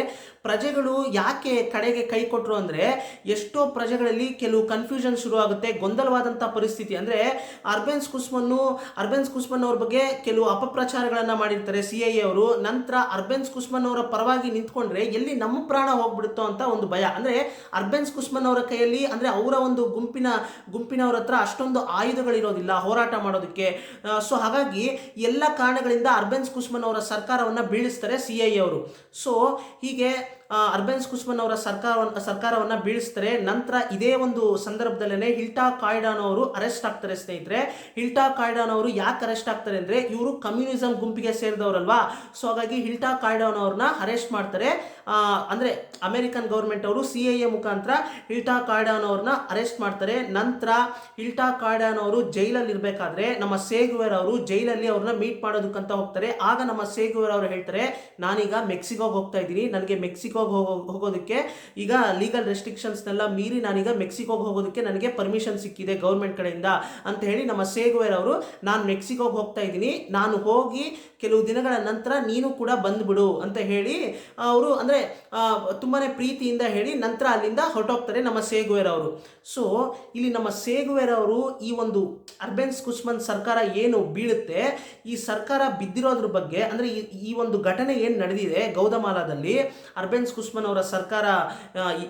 ಪ್ರಜೆಗಳು ಯಾಕೆ ಕಡೆಗೆ ಕೈ ಕೊಟ್ಟರು ಅಂದರೆ ಎಷ್ಟೋ ಪ್ರಜೆಗಳಲ್ಲಿ ಕೆಲವು ಕನ್ಫ್ಯೂಷನ್ ಶುರು ಆಗುತ್ತೆ, ಗೊಂದಲವಾದಂಥ ಪರಿಸ್ಥಿತಿ. ಅಂದರೆ ಅರ್ಬೆನ್ಸ್ ಕುಸ್ಮನ್ ಅವ್ರ ಬಗ್ಗೆ ಕೆಲವು ಅಪಪ್ರಚಾರಗಳನ್ನು ಮಾಡಿರ್ತಾರೆ CIA ಅವರು. ನಂತರ ಅರ್ಬೆನ್ಸ್ ಕುಸ್ಮನ್ ಅವರ ಪರವಾಗಿ ನಿಂತ್ಕೊಂಡ್ರೆ ಎಲ್ಲಿ ನಮ್ಮ ಪ್ರಾಣ ಹೋಗ್ಬಿಡುತ್ತೋ ಅಂತ ಒಂದು ಭಯ. ಅಂದರೆ ಅರ್ಬೆನ್ಸ್ ಕುಸ್ಮನ್ ಅವರ ಕೈಯಲ್ಲಿ ಅಂದರೆ ಅವರ ಒಂದು ಗುಂಪಿನವರ ಹತ್ರ ಅಷ್ಟೊಂದು ಆಯುಧಗಳಿರೋದಿಲ್ಲ ಹೋರಾಟ ಮಾಡೋದಕ್ಕೆ. ಸೊ ಹಾಗಾಗಿ ಎಲ್ಲ ಕಾರಣಗಳಿಂದ ಅರ್ಬೆನ್ಸ್ ಕುಸ್ಮನ್ ಅವರ ಸರ್ಕಾರವನ್ನು ಬೀಳಿಸ್ತಾರೆ CIA ಅವರು. ಸೊ ಹೀಗೆ ಅರ್ಬೆನ್ಸ್ ಕುಸ್ಮನ್ ಅವರ ಸರ್ಕಾರವನ್ನ ಬೀಳಿಸ್ತಾರೆ. ನಂತರ ಇದೇ ಒಂದು ಸಂದರ್ಭದಲ್ಲೇ ಹಿಲ್ಟಾ ಕಾಯ್ಡಾನ್ ಅವರು ಅರೆಸ್ಟ್ ಆಗ್ತಾರೆ ಸ್ನೇಹಿತರೆ. ಹಿಲ್ಟಾ ಕಾಯ್ಡಾನ್ ಅವರು ಯಾಕೆ ಅರೆಸ್ಟ್ ಆಗ್ತಾರೆ ಅಂದ್ರೆ ಇವರು ಕಮ್ಯುನಿಸಂ ಗುಂಪಿಗೆ ಸೇರಿದವರಲ್ವಾ. ಸೊ ಹಾಗಾಗಿ ಹಿಲ್ಟಾ ಕಾಯ್ಡಾನ್ ಅವ್ರನ್ನ ಅರೆಸ್ಟ್ ಮಾಡ್ತಾರೆ. ಅಂದ್ರೆ ಅಮೆರಿಕನ್ ಗೌರ್ಮೆಂಟ್ ಅವರು CIA ಮುಖಾಂತರ ಹಿಲ್ಟಾ ಕಾಯ್ಡಾನ್ ಅವ್ರನ್ನ ಅರೆಸ್ಟ್ ಮಾಡ್ತಾರೆ. ನಂತರ ಹಿಲ್ಟಾ ಕಾಯ್ಡಾನ್ ಅವರು ಜೈಲಲ್ಲಿ ಇರಬೇಕಾದ್ರೆ ನಮ್ಮ ಸೇಗುವೆರ್ ಅವರು ಜೈಲಲ್ಲಿ ಅವ್ರನ್ನ ಮೀಟ್ ಮಾಡೋದಕ್ಕಂತ ಹೋಗ್ತಾರೆ. ಆಗ ನಮ್ಮ ಸೇಗುವೆರ್ ಅವರು ಹೇಳ್ತಾರೆ, ನಾನೀಗ ಮೆಕ್ಸಿಕೋಗೆ ಹೋಗ್ತಾ ಇದ್ದೀನಿ, ನನಗೆ ಮೆಕ್ಸಿಕೋಗೆ ಹೋಗೋದಕ್ಕೆ ಈಗ ಲೀಗಲ್ ರೆಸ್ಟ್ರಿಕ್ಷನ್ಸ್ನೆಲ್ಲ ಮೀರಿ ನಾನೀಗ ಮೆಕ್ಸಿಕೋಗೆ ಹೋಗೋದಕ್ಕೆ ನನಗೆ ಪರ್ಮಿಷನ್ ಸಿಕ್ಕಿದೆ ಗೌರ್ಮೆಂಟ್ ಕಡೆಯಿಂದ ಅಂತ ಹೇಳಿ ನಮ್ಮ ಸೇಗುವೆರ್ ಅವರು, ನಾನು ಮೆಕ್ಸಿಕೋಗೆ ಹೋಗ್ತಾ ಇದ್ದೀನಿ, ನಾನು ಹೋಗಿ ಕೆಲವು ದಿನಗಳ ನಂತರ ನೀನು ಕೂಡ ಬಂದ್ಬಿಡು ಅಂತ ಹೇಳಿ ಅವರು ಅಂದ್ರೆ ತುಂಬಾನೇ ಪ್ರೀತಿಯಿಂದ ಹೇಳಿ ನಂತರ ಅಲ್ಲಿಂದ ಹೊರಟೋಗ್ತಾರೆ ನಮ್ಮ ಸೇಗುವೆರ್ ಅವರು. ಸೊ ಇಲ್ಲಿ ನಮ್ಮ ಸೇಗುವೆರ್ ಅವರು ಈ ಒಂದು ಅರ್ಬೆನ್ಸ್ ಕುಸ್ಮನ್ ಸರ್ಕಾರ ಏನು ಬೀಳುತ್ತೆ, ಈ ಸರ್ಕಾರ ಬಿದ್ದಿರೋದ್ರ ಬಗ್ಗೆ ಅಂದ್ರೆ ಈ ಒಂದು ಘಟನೆ ಏನು ನಡೆದಿದೆ ಗೌದಮಾಲಾದಲ್ಲಿ ಅರ್ಬೆನ್ಸ್ ಕುಸ್ಮನ್ ಅವರ ಸರ್ಕಾರ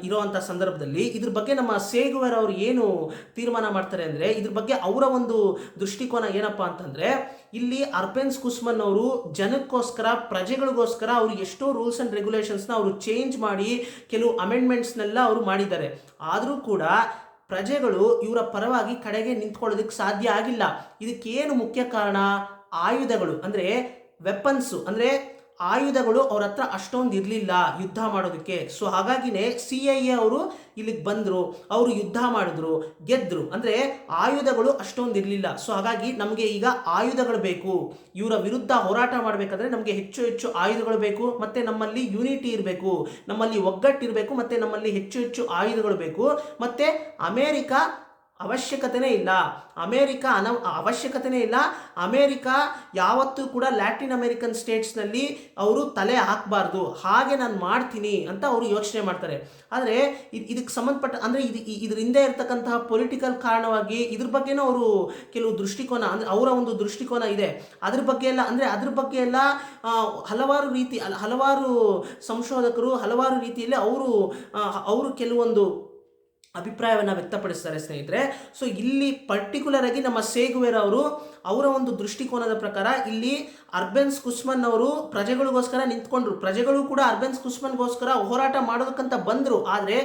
ಇರುವಂತ ಸಂದರ್ಭದಲ್ಲಿ ಇದ್ರ ಬಗ್ಗೆ ನಮ್ಮ ಸೇಗುವೆರ್ ಅವರು ಏನು ತೀರ್ಮಾನ ಮಾಡ್ತಾರೆ ಅಂದ್ರೆ ಇದ್ರ ಬಗ್ಗೆ ಅವರ ಒಂದು ದೃಷ್ಟಿಕೋನ ಏನಪ್ಪಾ ಅಂತಂದ್ರೆ, ಇಲ್ಲಿ ಅರ್ಬೆನ್ಸ್ ಕುಸ್ಮನ್ ಅವರು ಜನಕ್ಕೋಸ್ಕರ ಪ್ರಜೆಗಳಿಗೋಸ್ಕರ ಅವರು ಎಷ್ಟೋ ರೂಲ್ಸ್ ಅಂಡ್ ರೆಗ್ಯುಲೇಷನ್ಸ್ನ ಅವರು ಚೇಂಜ್ ಮಾಡಿ ಕೆಲವು ಅಮೆಂಡ್ಮೆಂಟ್ಸ್ನೆಲ್ಲ ಅವರು ಮಾಡಿದ್ದಾರೆ. ಆದರೂ ಕೂಡ ಪ್ರಜೆಗಳು ಇವರ ಪರವಾಗಿ ಕಡೆಗೆ ನಿಂತ್ಕೊಳ್ಳೋದಕ್ಕೆ ಸಾಧ್ಯ ಆಗಿಲ್ಲ. ಇದಕ್ಕೇನು ಮುಖ್ಯ ಕಾರಣ? ಆಯುಧಗಳು ಅಂದರೆ ವೆಪನ್ಸು ಅಂದರೆ ಆಯುಧಗಳು ಅವ್ರ ಹತ್ರ ಅಷ್ಟೊಂದು ಇರಲಿಲ್ಲ ಯುದ್ಧ ಮಾಡೋದಕ್ಕೆ. ಸೊ ಹಾಗಾಗಿನೇ CIA ಅವರು ಇಲ್ಲಿಗೆ ಬಂದರು, ಅವರು ಯುದ್ಧ ಮಾಡಿದ್ರು, ಗೆದ್ರು. ಅಂದರೆ ಆಯುಧಗಳು ಅಷ್ಟೊಂದು ಇರಲಿಲ್ಲ. ಸೊ ಹಾಗಾಗಿ ನಮಗೆ ಈಗ ಆಯುಧಗಳು ಬೇಕು. ಇವರ ವಿರುದ್ಧ ಹೋರಾಟ ಮಾಡಬೇಕಾದ್ರೆ ನಮಗೆ ಹೆಚ್ಚು ಹೆಚ್ಚು ಆಯುಧಗಳು ಬೇಕು, ಮತ್ತು ನಮ್ಮಲ್ಲಿ ಯೂನಿಟಿ ಇರಬೇಕು, ನಮ್ಮಲ್ಲಿ ಒಗ್ಗಟ್ಟಿರಬೇಕು, ಮತ್ತು ನಮ್ಮಲ್ಲಿ ಹೆಚ್ಚು ಹೆಚ್ಚು ಆಯುಧಗಳು ಬೇಕು. ಮತ್ತು ಅಮೇರಿಕ ಅವಶ್ಯಕತೆನೇ ಇಲ್ಲ, ಅವಶ್ಯಕತೆನೇ ಇಲ್ಲ. ಅಮೇರಿಕ ಯಾವತ್ತೂ ಕೂಡ ಲ್ಯಾಟಿನ್ ಅಮೇರಿಕನ್ ಸ್ಟೇಟ್ಸ್ನಲ್ಲಿ ಅವರು ತಲೆ ಹಾಕಬಾರ್ದು, ಹಾಗೆ ನಾನು ಮಾಡ್ತೀನಿ ಅಂತ ಅವರು ಯೋಚನೆ ಮಾಡ್ತಾರೆ. ಆದರೆ ಇದಕ್ಕೆ ಸಂಬಂಧಪಟ್ಟ ಅಂದರೆ ಇದ್ರ ಹಿಂದೆ ಇರ್ತಕ್ಕಂತಹ ಪೊಲಿಟಿಕಲ್ ಕಾರಣವಾಗಿ ಇದ್ರ ಬಗ್ಗೆನೂ ಅವರು ಕೆಲವು ದೃಷ್ಟಿಕೋನ ಅಂದರೆ ಅವರ ಒಂದು ದೃಷ್ಟಿಕೋನ ಇದೆ. ಅದ್ರ ಬಗ್ಗೆ ಎಲ್ಲ ಹಲವಾರು ಸಂಶೋಧಕರು ಹಲವಾರು ರೀತಿಯಲ್ಲಿ ಅವರು ಕೆಲವೊಂದು ಅಭಿಪ್ರಾಯವನ್ನು ವ್ಯಕ್ತಪಡಿಸ್ತಾರೆ ಸ್ನೇಹಿತರೆ. ಸೊ ಇಲ್ಲಿ ಪರ್ಟಿಕ್ಯುಲರ್ ಆಗಿ ನಮ್ಮ ಸೇಗುವೆರ್ ಅವರು ಅವರ ಒಂದು ದೃಷ್ಟಿಕೋನದ ಪ್ರಕಾರ ಇಲ್ಲಿ ಅರ್ಬೆನ್ಸ್ ಕುಸ್ಮನ್ ಅವರು ಪ್ರಜೆಗಳಿಗೋಸ್ಕರ ನಿಂತ್ಕೊಂಡ್ರು, ಪ್ರಜೆಗಳು ಕೂಡ ಅರ್ಬೆನ್ಸ್ ಕುಸ್ಮನ್ಗೋಸ್ಕರ ಹೋರಾಟ ಮಾಡೋದಕ್ಕಂತ ಬಂದರು. ಆದರೆ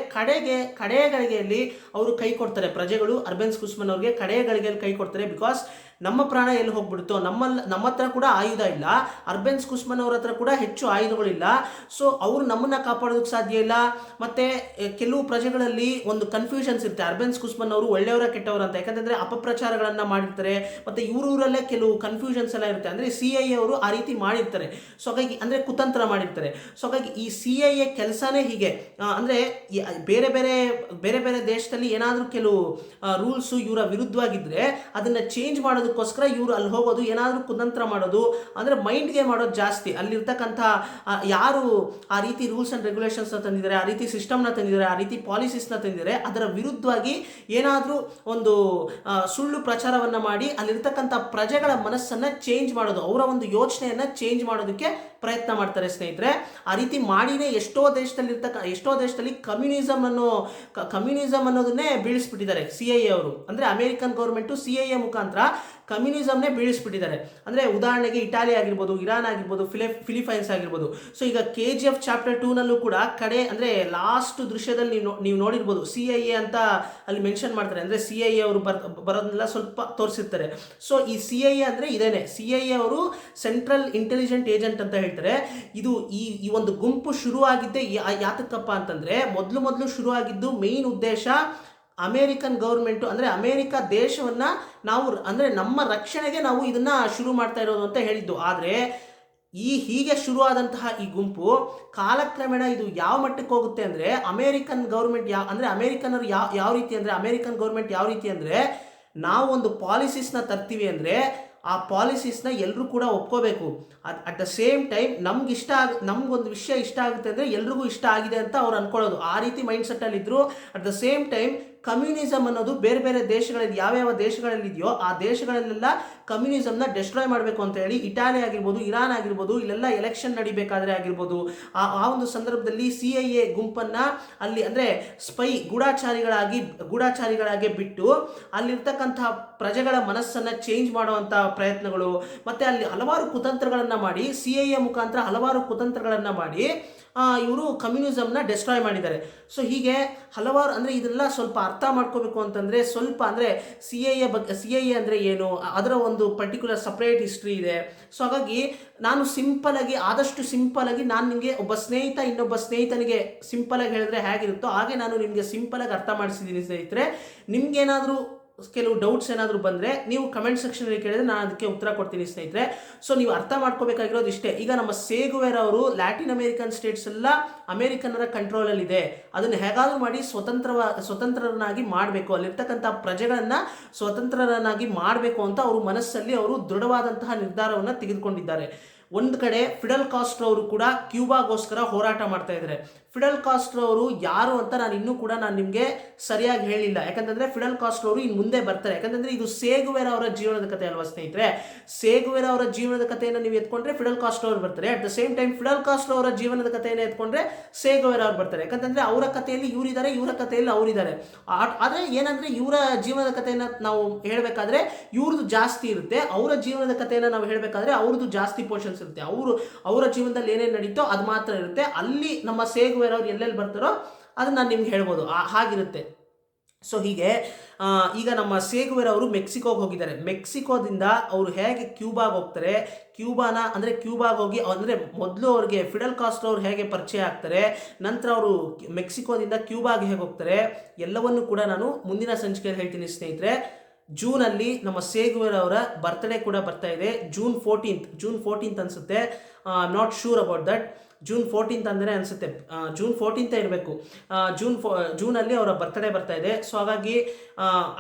ಕಡೆಯ ಗಳಿಗೆಯಲ್ಲಿ ಅವರು ಕೈ ಕೊಡ್ತಾರೆ, ಪ್ರಜೆಗಳು ಅರ್ಬೆನ್ಸ್ ಕುಸ್ಮನ್ ಅವ್ರಿಗೆ ಕಡೆಯ ಗಳಿಗೆಯಲ್ಲಿ ಕೈ ಕೊಡ್ತಾರೆ. ಬಿಕಾಸ್ ನಮ್ಮ ಪ್ರಾಣ ಎಲ್ಲಿ ಹೋಗ್ಬಿಡುತ್ತೋ, ನಮ್ಮ ಹತ್ರ ಕೂಡ ಆಯುಧ ಇಲ್ಲ, ಅರ್ಬೆನ್ಸ್ ಕುಸ್ಮನ್ ಅವ್ರ ಹತ್ರ ಕೂಡ ಹೆಚ್ಚು ಆಯುಧಗಳಿಲ್ಲ. ಸೊ ಅವರು ನಮ್ಮನ್ನ ಕಾಪಾಡೋದಕ್ಕೆ ಸಾಧ್ಯ ಇಲ್ಲ. ಮತ್ತೆ ಕೆಲವು ಪ್ರಜೆಗಳಲ್ಲಿ ಒಂದು ಕನ್ಫ್ಯೂಷನ್ಸ್ ಇರುತ್ತೆ, ಅರ್ಬೆನ್ಸ್ ಕುಸ್ಮನ್ ಅವರು ಒಳ್ಳೆಯವರ ಕೆಟ್ಟವರ ಅಂತ. ಯಾಕಂತಂದ್ರೆ ಅಪಪ್ರಚಾರಗಳನ್ನ ಮಾಡಿರ್ತಾರೆ, ಮತ್ತೆ ಇವರೂರಲ್ಲೇ ಕೆಲವು ಕನ್ಫ್ಯೂಷನ್ಸ್ ಎಲ್ಲ ಇರುತ್ತೆ. ಅಂದ್ರೆ CIA ಅವರು ಆ ರೀತಿ ಮಾಡಿರ್ತಾರೆ. ಸೊ ಹಾಗಾಗಿ ಅಂದ್ರೆ ಕುತಂತ್ರ ಮಾಡಿರ್ತಾರೆ. ಸೊ ಹಾಗಾಗಿ ಈ CIA ಕೆಲಸನೇ ಹೀಗೆ. ಅಂದ್ರೆ ಬೇರೆ ಬೇರೆ ದೇಶದಲ್ಲಿ ಏನಾದರೂ ಕೆಲವು ರೂಲ್ಸು ಇವರ ವಿರುದ್ಧವಾಗಿದ್ರೆ ಅದನ್ನ ಚೇಂಜ್ ಮಾಡೋದಕ್ಕೋಸ್ಕರ ಇವರು ಅಲ್ಲಿ ಹೋಗೋದು, ಏನಾದರೂ ಕುತಂತ್ರ ಮಾಡೋದು, ಅಂದ್ರೆ ಮೈಂಡ್ಗೆ ಮಾಡೋದು ಜಾಸ್ತಿ. ಅಲ್ಲಿರ್ತಕ್ಕಂಥ ಯಾರು ಆ ರೀತಿ ರೂಲ್ಸ್ ಅಂಡ್ ರೆಗ್ಯುಲೇಷನ್ಸ್ನ ತಂದಿದ್ದಾರೆ, ಆ ರೀತಿ ಸಿಸ್ಟಮ್ನ ತಂದಿದ್ದಾರೆ, ಆ ರೀತಿ ಪಾಲಿಸೀಸ್ನ ತಂದಿದ್ದಾರೆ, ಅದರ ವಿರುದ್ಧವಾಗಿ ಏನಾದರೂ ಒಂದು ಸುಳ್ಳು ಪ್ರಚಾರವನ್ನು ಮಾಡಿ ಅಲ್ಲಿರ್ತಕ್ಕಂಥ ಪ್ರಜೆಗಳ ಮನಸ್ಸನ್ನು ಚೇಂಜ್ ಮಾಡೋದು, ಅವರ ಒಂದು ಯೋಚನೆಯನ್ನು ಚೇಂಜ್ ಮಾಡೋದಕ್ಕೆ ಪ್ರಯತ್ನ ಮಾಡ್ತಾರೆ ಸ್ನೇಹಿತರೆ. ಆ ರೀತಿ ಮಾಡಿನೇ ಎಷ್ಟೋ ದೇಶದಲ್ಲಿ ಕಮ್ಯುನಿಸಮ್ ಅನ್ನೋದನ್ನೇ ಬೀಳಿಸ್ಬಿಟ್ಟಿದ್ದಾರೆ CIA ಅವರು. ಅಂದರೆ ಅಮೆರಿಕನ್ ಗೌರ್ಮೆಂಟು CIA ಮುಖಾಂತರ ಕಮ್ಯುನಿಸಮ್ನೇ ಬೀಳಿಸ್ಬಿಟ್ಟಿದ್ದಾರೆ. ಅಂದರೆ ಉದಾಹರಣೆಗೆ ಇಟಾಲಿ ಆಗಿರ್ಬೋದು, ಇರಾನ್ ಆಗಿರ್ಬೋದು, ಫಿಲಿಪೈನ್ಸ್ ಆಗಿರ್ಬೋದು. ಸೊ ಈಗ KGF ಚಾಪ್ಟರ್ 2ನಲ್ಲೂ ಕೂಡ ಅಂದರೆ ಲಾಸ್ಟ್ ದೃಶ್ಯದಲ್ಲಿ ನೀವು ನೋಡಿರ್ಬೋದು, CIA ಅಂತ ಅಲ್ಲಿ ಮೆನ್ಷನ್ ಮಾಡ್ತಾರೆ. ಅಂದರೆ CIA ಅವರು ಬರೋದನ್ನೆಲ್ಲ ಸ್ವಲ್ಪ ತೋರಿಸಿರ್ತಾರೆ. ಸೊ ಈ CIA ಅಂದರೆ ಇದೇನೆ, CIA ಅವರು ಸೆಂಟ್ರಲ್ ಇಂಟೆಲಿಜೆಂಟ್ ಏಜೆಂಟ್ ಅಂತ ಹೇಳ್ತಾರೆ. ಇದು ಈ ಒಂದು ಗುಂಪು ಶುರುವಾಗಿದ್ದೇ ಯಾತಕ್ಕಪ್ಪ ಅಂತಂದರೆ ಮೊದಲು ಶುರುವಾಗಿದ್ದು ಮೇನ್ ಉದ್ದೇಶ ಅಮೇರಿಕನ್ ಗೌರ್ಮೆಂಟು ಅಂದರೆ ಅಮೇರಿಕ ದೇಶವನ್ನು ನಾವು ಅಂದರೆ ನಮ್ಮ ರಕ್ಷಣೆಗೆ ನಾವು ಇದನ್ನು ಶುರು ಮಾಡ್ತಾ ಇರೋದು ಅಂತ ಹೇಳಿದ್ದು. ಆದರೆ ಹೀಗೆ ಶುರುವಾದಂತಹ ಈ ಗುಂಪು ಕಾಲಕ್ರಮೇಣ ಇದು ಯಾವ ಮಟ್ಟಕ್ಕೆ ಹೋಗುತ್ತೆ ಅಂದರೆ ಅಮೇರಿಕನ್ ಗೌರ್ಮೆಂಟ್ ಅಮೇರಿಕನ್ನರು ಯಾವ ರೀತಿ ಅಂದರೆ ಅಮೇರಿಕನ್ ಗೌರ್ಮೆಂಟ್ ಯಾವ ರೀತಿ ಅಂದರೆ ನಾವು ಒಂದು ಪಾಲಿಸೀಸ್ನ ತರ್ತೀವಿ ಅಂದರೆ ಆ ಪಾಲಿಸೀಸ್ನ ಎಲ್ಲರೂ ಕೂಡ ಒಪ್ಕೋಬೇಕು. ಅಟ್ ದ ಸೇಮ್ ಟೈಮ್ ನಮ್ಗೊಂದು ವಿಷಯ ಇಷ್ಟ ಆಗುತ್ತೆ ಅಂದರೆ ಎಲ್ರಿಗೂ ಇಷ್ಟ ಆಗಿದೆ ಅಂತ ಅವ್ರು ಅನ್ಕೊಳ್ಳೋದು, ಆ ರೀತಿ ಮೈಂಡ್ ಸೆಟ್ಟಲ್ಲಿದ್ದರು. At the same time communism ಅನ್ನೋದು ಬೇರೆ ಬೇರೆ ದೇಶಗಳಲ್ಲಿ ಯಾವ್ಯಾವ ದೇಶಗಳಲ್ಲಿ ಇದೆಯೋ ಆ ದೇಶಗಳಲ್ಲೆಲ್ಲ ಕಮ್ಯುನಿಸಮ್ನ ಡೆಸ್ಟ್ರಾಯ್ ಮಾಡಬೇಕು ಅಂತ ಹೇಳಿ ಇಟಾಲಿ ಆಗಿರ್ಬೋದು, ಇರಾನ್ ಆಗಿರ್ಬೋದು, ಇಲ್ಲೆಲ್ಲ ಎಲೆಕ್ಷನ್ ನಡಿಬೇಕಾದ್ರೆ ಆಗಿರ್ಬೋದು, ಆ ಒಂದು ಸಂದರ್ಭದಲ್ಲಿ CIA ಗುಂಪನ್ನ ಅಲ್ಲಿ ಅಂದ್ರೆ ಸ್ಪೈ ಗೂಢಾಚಾರಿಗಳಾಗಿ ಬಿಟ್ಟು ಅಲ್ಲಿರ್ತಕ್ಕಂತಹ ಪ್ರಜೆಗಳ ಮನಸ್ಸನ್ನ ಚೇಂಜ್ ಮಾಡುವಂತ ಪ್ರಯತ್ನಗಳು, ಮತ್ತೆ ಅಲ್ಲಿ ಹಲವಾರು ಕುತಂತ್ರಗಳನ್ನ ಮಾಡಿ CIA ಮುಖಾಂತರ ಹಲವಾರು ಕುತಂತ್ರಗಳನ್ನ ಮಾಡಿ ಇವರು ಕಮ್ಯುನಿಸಮ್ನ ಡೆಸ್ಟ್ರಾಯ್ ಮಾಡಿದ್ದಾರೆ. ಸೊ ಹೀಗೆ ಹಲವಾರು ಅಂದರೆ ಇದೆಲ್ಲ ಸ್ವಲ್ಪ ಅರ್ಥ ಮಾಡ್ಕೋಬೇಕು ಅಂತಂದರೆ ಸ್ವಲ್ಪ ಅಂದರೆ CIA ಅಂದರೆ ಏನು, ಅದರ ಒಂದು ಪರ್ಟಿಕ್ಯುಲರ್ ಸಪ್ರೇಟ್ ಹಿಸ್ಟ್ರಿ ಇದೆ. ಸೊ ಹಾಗಾಗಿ ನಾನು ಆದಷ್ಟು ಸಿಂಪಲಾಗಿ ನಾನು ನಿಮಗೆ ಒಬ್ಬ ಸ್ನೇಹಿತ ಇನ್ನೊಬ್ಬ ಸ್ನೇಹಿತನಿಗೆ ಸಿಂಪಲಾಗಿ ಹೇಳಿದ್ರೆ ಹೇಗಿರುತ್ತೋ ಹಾಗೆ ನಾನು ನಿಮಗೆ ಸಿಂಪಲಾಗಿ ಅರ್ಥ ಮಾಡಿಸಿದ್ದೀನಿ ಸ್ನೇಹಿತರೆ. ನಿಮ್ಗೇನಾದರೂ ಕೆಲವು ಡೌಟ್ಸ್ ಏನಾದರೂ ಬಂದರೆ ನೀವು ಕಮೆಂಟ್ ಸೆಕ್ಷನಲ್ಲಿ ಕೇಳಿದ್ರೆ ನಾನು ಅದಕ್ಕೆ ಉತ್ತರ ಕೊಡ್ತೀನಿ ಸ್ನೇಹಿತರೆ. ಸೊ ನೀವು ಅರ್ಥ ಮಾಡ್ಕೋಬೇಕಾಗಿರೋದು ಇಷ್ಟೇ. ಈಗ ನಮ್ಮ ಸೇಗುವೆರ್ ಅವರು ಲ್ಯಾಟಿನ್ ಅಮೇರಿಕನ್ ಸ್ಟೇಟ್ಸ್ ಎಲ್ಲ ಅಮೇರಿಕನ್ನರ ಕಂಟ್ರೋಲಲ್ಲಿದೆ, ಅದನ್ನು ಹೇಗಾದರೂ ಮಾಡಿ ಸ್ವತಂತ್ರರನ್ನಾಗಿ ಮಾಡಬೇಕು, ಅಲ್ಲಿರ್ತಕ್ಕಂಥ ಪ್ರಜೆಗಳನ್ನು ಸ್ವತಂತ್ರರನ್ನಾಗಿ ಮಾಡಬೇಕು ಅಂತ ಅವರು ಮನಸ್ಸಲ್ಲಿ ಅವರು ದೃಢವಾದಂತಹ ನಿರ್ಧಾರವನ್ನು ತೆಗೆದುಕೊಂಡಿದ್ದಾರೆ. ಒಂದು ಕಡೆ ಫಿಡೆಲ್ ಕಾಸ್ಟ್ರೋ ಅವರು ಕೂಡ ಕ್ಯೂಬಾಗೋಸ್ಕರ ಹೋರಾಟ ಮಾಡ್ತಾ ಇದ್ದಾರೆ. ಫಿಡೆಲ್ ಕಾಸ್ಟ್ರೋ ಅವರು ಯಾರು ಅಂತ ನಾನು ನಿಮಗೆ ಸರಿಯಾಗಿ ಹೇಳಿಲ್ಲ, ಯಾಕಂತಂದ್ರೆ ಫಿಡೆಲ್ ಕಾಸ್ಟ್ರೋ ಅವರು ಇನ್ನು ಮುಂದೆ ಬರ್ತಾರೆ. ಯಾಕಂತಂದ್ರೆ ಇದು ಸೇಗುವೆರ್ ಅವರ ಜೀವನದ ಕಥೆ ಅಲ್ವಾ ಸ್ನೇಹಿತರೆ. ಸೇಗುವೆರ್ ಅವರ ಜೀವನದ ಕಥೆಯನ್ನು ನೀವು ಎತ್ಕೊಂಡ್ರೆ ಫಿಡೆಲ್ ಕಾಸ್ಟ್ರೋ ಅವರು ಬರ್ತಾರೆ. At the same time Fidel Castro ಅವರ ಜೀವನದ ಕಥೆಯನ್ನು ಎತ್ಕೊಂಡ್ರೆ ಸೇಗುವೆರ್ ಅವರು ಬರ್ತಾರೆ. ಯಾಕಂತಂದ್ರೆ ಅವರ ಕಥೆಯಲ್ಲಿ ಇವರಿದ್ದಾರೆ, ಇವರ ಕಥೆಯಲ್ಲಿ ಅವರಿದ್ದಾರೆ. ಆದರೆ ಏನಂದ್ರೆ ಇವರ ಜೀವನದ ಕಥೆಯನ್ನು ನಾವು ಹೇಳಬೇಕಾದ್ರೆ ಇವ್ರದ್ದು ಜಾಸ್ತಿ ಇರುತ್ತೆ, ಅವರ ಜೀವನದ ಕಥೆಯನ್ನು ನಾವು ಹೇಳಬೇಕಾದ್ರೆ ಅವ್ರದ್ದು ಜಾಸ್ತಿ ಪೋರ್ಷನ್ಸ್ ಇರುತ್ತೆ. ಅವರ ಜೀವನದಲ್ಲಿ ಏನೇನು ನಡೀತೋ ಅದು ಮಾತ್ರ ಇರುತ್ತೆ. ಅಲ್ಲಿ ನಮ್ಮ ಸೇಗುವೆರ್ ಅವ್ರು ಎಲ್ಲೆಲ್ಲಿ ಬರ್ತಾರೋ ಅದನ್ನ ನಾನು ನಿಮ್ಗೆ ಹೇಳ್ಬೋದು, ಹಾಗಿರುತ್ತೆ. ಸೊ ಹೀಗೆ ಈಗ ನಮ್ಮ ಸೇಗುವೆರ್ ಅವರು ಮೆಕ್ಸಿಕೋಗೆ ಹೋಗಿದ್ದಾರೆ. ಮೆಕ್ಸಿಕೋದಿಂದ ಅವರು ಹೇಗೆ ಕ್ಯೂಬಾಗೆ ಹೋಗ್ತಾರೆ, ಕ್ಯೂಬಾಗೆ ಹೋಗಿ ಅಂದರೆ ಮೊದಲು ಅವ್ರಿಗೆ ಫಿಡೆಲ್ ಕಾಸ್ಟ್ರೋ ಅವ್ರು ಹೇಗೆ ಪರಿಚಯ ಆಗ್ತಾರೆ, ನಂತರ ಅವರು ಮೆಕ್ಸಿಕೋದಿಂದ ಕ್ಯೂಬಾಗೆ ಹೇಗೆ ಹೋಗ್ತಾರೆ, ಎಲ್ಲವನ್ನು ಕೂಡ ನಾನು ಮುಂದಿನ ಸಂಚಿಕೆಯಲ್ಲಿ ಹೇಳ್ತೀನಿ ಸ್ನೇಹಿತರೆ. ಜೂನಲ್ಲಿ ನಮ್ಮ ಸೇಗುವೆರ್ ಅವರ ಬರ್ತ್ಡೇ ಕೂಡ ಬರ್ತಾ ಇದೆ. ಜೂನ್ 14th ಅನಿಸುತ್ತೆ, not sure about that. June 14th ಅಂದರೆ ಅನಿಸುತ್ತೆ, ಜೂನ್ 14th ಇರಬೇಕು. ಜೂನಲ್ಲಿ ಅವರ ಬರ್ತ್ಡೇ ಬರ್ತಾ ಇದೆ. ಸೊ ಹಾಗಾಗಿ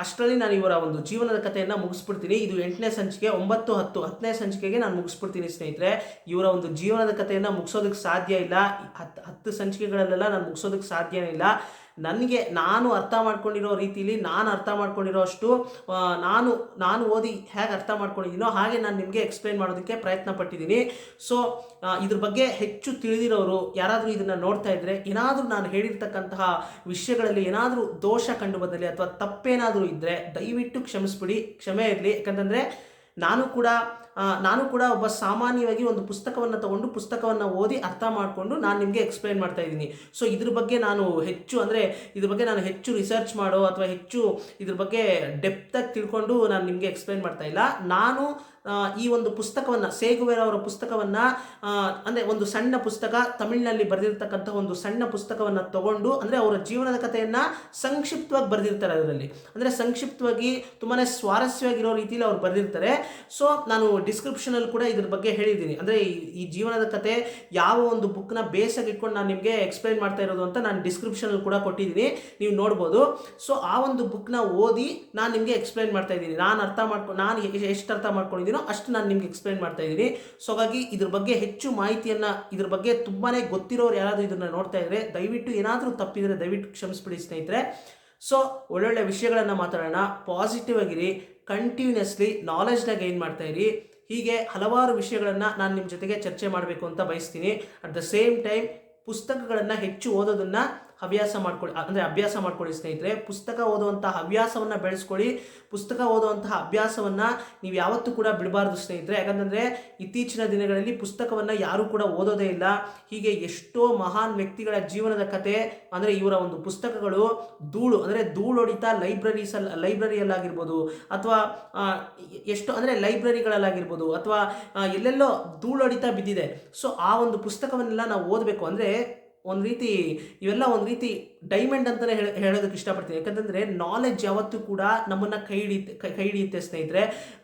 ಅಷ್ಟರಲ್ಲಿ ನಾನು ಇವರ ಒಂದು ಜೀವನದ ಕಥೆಯನ್ನು ಮುಗಿಸ್ಬಿಡ್ತೀನಿ. ಇದು 8ನೇ ಸಂಚಿಕೆ, 9, 10 10ನೇ ಸಂಚಿಕೆಗೆ ನಾನು ಮುಗಿಸ್ಬಿಡ್ತೀನಿ ಸ್ನೇಹಿತರೆ. ಇವರ ಒಂದು ಜೀವನದ ಕಥೆಯನ್ನು ಮುಗಿಸೋದಕ್ಕೆ ಸಾಧ್ಯ ಇಲ್ಲ, 10 ಸಂಚಿಕೆಗಳಲ್ಲೆಲ್ಲ ನಾನು ಮುಗಿಸೋದಕ್ಕೆ ಸಾಧ್ಯನೇ ಇಲ್ಲ. ನಾನು ಅರ್ಥ ಮಾಡ್ಕೊಂಡಿರೋ ರೀತಿಯಲ್ಲಿ ನಾನು ಅರ್ಥ ಮಾಡ್ಕೊಂಡಿರೋ ಅಷ್ಟು ನಾನು ಓದಿ ಹೇಗೆ ಅರ್ಥ ಮಾಡ್ಕೊಂಡಿದ್ದೀನೋ ಹಾಗೆ ನಾನು ನಿಮಗೆ ಎಕ್ಸ್ಪ್ಲೈನ್ ಮಾಡೋದಕ್ಕೆ ಪ್ರಯತ್ನ ಪಟ್ಟಿದ್ದೀನಿ. ಸೊ ಇದ್ರ ಬಗ್ಗೆ ಹೆಚ್ಚು ತಿಳಿದಿರೋರು ಯಾರಾದರೂ ಇದನ್ನು ನೋಡ್ತಾ ಇದ್ದರೆ, ಏನಾದರೂ ನಾನು ಹೇಳಿರ್ತಕ್ಕಂತಹ ವಿಷಯಗಳಲ್ಲಿ ಏನಾದರೂ ದೋಷ ಕಂಡು ಬಂದಲ್ಲಿ ಅಥವಾ ತಪ್ಪೇನಾದರೂ ಇದ್ದರೆ ದಯವಿಟ್ಟು ಕ್ಷಮಿಸ್ಬಿಡಿ, ಕ್ಷಮೆ ಇರಲಿ. ಯಾಕಂತಂದರೆ ನಾನು ಕೂಡ ಒಬ್ಬ ಸಾಮಾನ್ಯವಾಗಿ ಒಂದು ಪುಸ್ತಕವನ್ನು ತಗೊಂಡು ಪುಸ್ತಕವನ್ನು ಓದಿ ಅರ್ಥ ಮಾಡಿಕೊಂಡು ನಾನು ನಿಮಗೆ ಎಕ್ಸ್ಪ್ಲೈನ್ ಮಾಡ್ತಾ ಇದ್ದೀನಿ. ಸೊ ಇದ್ರ ಬಗ್ಗೆ ನಾನು ಹೆಚ್ಚು ರಿಸರ್ಚ್ ಮಾಡೋ ಅಥವಾ ಹೆಚ್ಚು ಇದ್ರ ಬಗ್ಗೆ ಡೆಪ್ತಾಗಿ ತಿಳ್ಕೊಂಡು ನಾನು ನಿಮಗೆ ಎಕ್ಸ್ಪ್ಲೈನ್ ಮಾಡ್ತಾ ಇಲ್ಲ. ನಾನು ಈ ಒಂದು ಪುಸ್ತಕವನ್ನು ಸೇಗುವೆರ್ ಅವರ ಪುಸ್ತಕವನ್ನು ಅಂದರೆ ಒಂದು ಸಣ್ಣ ಪುಸ್ತಕ, ತಮಿಳಿನಲ್ಲಿ ಬರೆದಿರ್ತಕ್ಕಂಥ ಒಂದು ಸಣ್ಣ ಪುಸ್ತಕವನ್ನು ತಗೊಂಡು, ಅಂದರೆ ಅವರ ಜೀವನದ ಕಥೆಯನ್ನು ಸಂಕ್ಷಿಪ್ತವಾಗಿ ಬರೆದಿರ್ತಾರೆ. ಅದರಲ್ಲಿ ಅಂದರೆ ಸಂಕ್ಷಿಪ್ತವಾಗಿ ತುಂಬಾ ಸ್ವಾರಸ್ಯವಾಗಿರೋ ರೀತಿಯಲ್ಲಿ ಅವ್ರು ಬರೆದಿರ್ತಾರೆ. ಸೊ ನಾನು ಡಿಸ್ಕ್ರಿಪ್ಷನಲ್ಲಿ ಕೂಡ ಇದ್ರ ಬಗ್ಗೆ ಹೇಳಿದ್ದೀನಿ. ಅಂದರೆ ಈ ಜೀವನದ ಕಥೆ ಯಾವ ಒಂದು ಬುಕ್ನ ಬೇಸಾಗಿ ಇಟ್ಕೊಂಡು ನಾನು ನಿಮಗೆ ಎಕ್ಸ್ಪ್ಲೈನ್ ಮಾಡ್ತಾ ಇರೋದು ಅಂತ ನಾನು ಡಿಸ್ಕ್ರಿಪ್ಷನಲ್ಲಿ ಕೂಡ ಕೊಟ್ಟಿದ್ದೀನಿ, ನೀವು ನೋಡ್ಬೋದು. ಸೊ ಆ ಒಂದು ಬುಕ್ನ ಓದಿ ನಾನು ನಿಮಗೆ ಎಕ್ಸ್ಪ್ಲೈನ್ ಮಾಡ್ತಾ ಇದ್ದೀನಿ. ನಾನು ಎಷ್ಟು ಅರ್ಥ ಮಾಡ್ಕೊಂಡಿದ್ದೀನಿ ಅಷ್ಟು ನಾನು ನಿಮ್ಗೆ ಎಕ್ಸ್ಪ್ಲೈನ್ ಮಾಡ್ತಾ ಇದ್ದೀನಿ. ಸೊ ಹಾಗಾಗಿ ಇದ್ರ ಬಗ್ಗೆ ಹೆಚ್ಚು ಮಾಹಿತಿಯನ್ನು, ಇದ್ರ ಬಗ್ಗೆ ತುಂಬಾ ಗೊತ್ತಿರೋರು ಯಾರಾದರೂ ಇದನ್ನು ನೋಡ್ತಾ ಇದ್ರೆ ದಯವಿಟ್ಟು ಏನಾದರೂ ತಪ್ಪಿದರೆ ದಯವಿಟ್ಟು ಕ್ಷಮಿಸ್ಬಿಡಿ ಸ್ನೇಹಿತರೆ. ಸೊ ಒಳ್ಳೊಳ್ಳೆ ವಿಷಯಗಳನ್ನು ಮಾತಾಡೋಣ, ಪಾಸಿಟಿವ್ ಆಗಿರಿ, ಕಂಟಿನ್ಯೂಸ್ಲಿ ನಾಲೆಜ್ನ ಗೈನ್ ಮಾಡ್ತಾ ಇರಿ. ಹೀಗೆ ಹಲವಾರು ವಿಷಯಗಳನ್ನು ನಾನು ನಿಮ್ಮ ಜೊತೆಗೆ ಚರ್ಚೆ ಮಾಡಬೇಕು ಅಂತ ಬಯಸ್ತೀನಿ. ಅಟ್ ದ ಸೇಮ್ ಟೈಮ್ ಪುಸ್ತಕಗಳನ್ನು ಹೆಚ್ಚು ಓದೋದನ್ನು ಅಭ್ಯಾಸ ಮಾಡ್ಕೊಳ್ಳಿ ಸ್ನೇಹಿತರೆ. ಪುಸ್ತಕ ಓದುವಂತಹ ಹವ್ಯಾಸವನ್ನು ಬೆಳೆಸ್ಕೊಳ್ಳಿ. ಪುಸ್ತಕ ಓದುವಂತಹ ಅಭ್ಯಾಸವನ್ನು ನೀವು ಯಾವತ್ತೂ ಕೂಡ ಬಿಡಬಾರ್ದು ಸ್ನೇಹಿತರೆ. ಯಾಕಂತಂದರೆ ಇತ್ತೀಚಿನ ದಿನಗಳಲ್ಲಿ ಪುಸ್ತಕವನ್ನು ಯಾರೂ ಕೂಡ ಓದೋದೇ ಇಲ್ಲ. ಹೀಗೆ ಎಷ್ಟೋ ಮಹಾನ್ ವ್ಯಕ್ತಿಗಳ ಜೀವನದ ಕತೆ, ಅಂದರೆ ಇವರ ಒಂದು ಪುಸ್ತಕಗಳು ಧೂಳೊಡಿತಾ ಲೈಬ್ರರಿಯಲ್ಲಾಗಿರ್ಬೋದು ಅಥವಾ ಲೈಬ್ರರಿಗಳಲ್ಲಾಗಿರ್ಬೋದು ಅಥವಾ ಎಲ್ಲೆಲ್ಲೋ ಧೂಳೊಡಿತಾ ಬಿದ್ದಿದೆ. ಸೊ ಆ ಒಂದು ಪುಸ್ತಕವನ್ನೆಲ್ಲ ನಾವು ಓದಬೇಕು. ಅಂದರೆ ಒಂದು ರೀತಿ ಡೈಮಂಡ್ ಅಂತಲೇ ಹೇಳೋದಕ್ಕೆ ಇಷ್ಟಪಡ್ತೀನಿ. ಯಾಕಂತಂದರೆ ನಾಲೆಡ್ಜ್ ಯಾವತ್ತೂ ಕೂಡ ನಮ್ಮನ್ನು ಕೈ ಹಿಡಿಯುತ್ತೆ ಸ್ನೇಹಿತರೆ.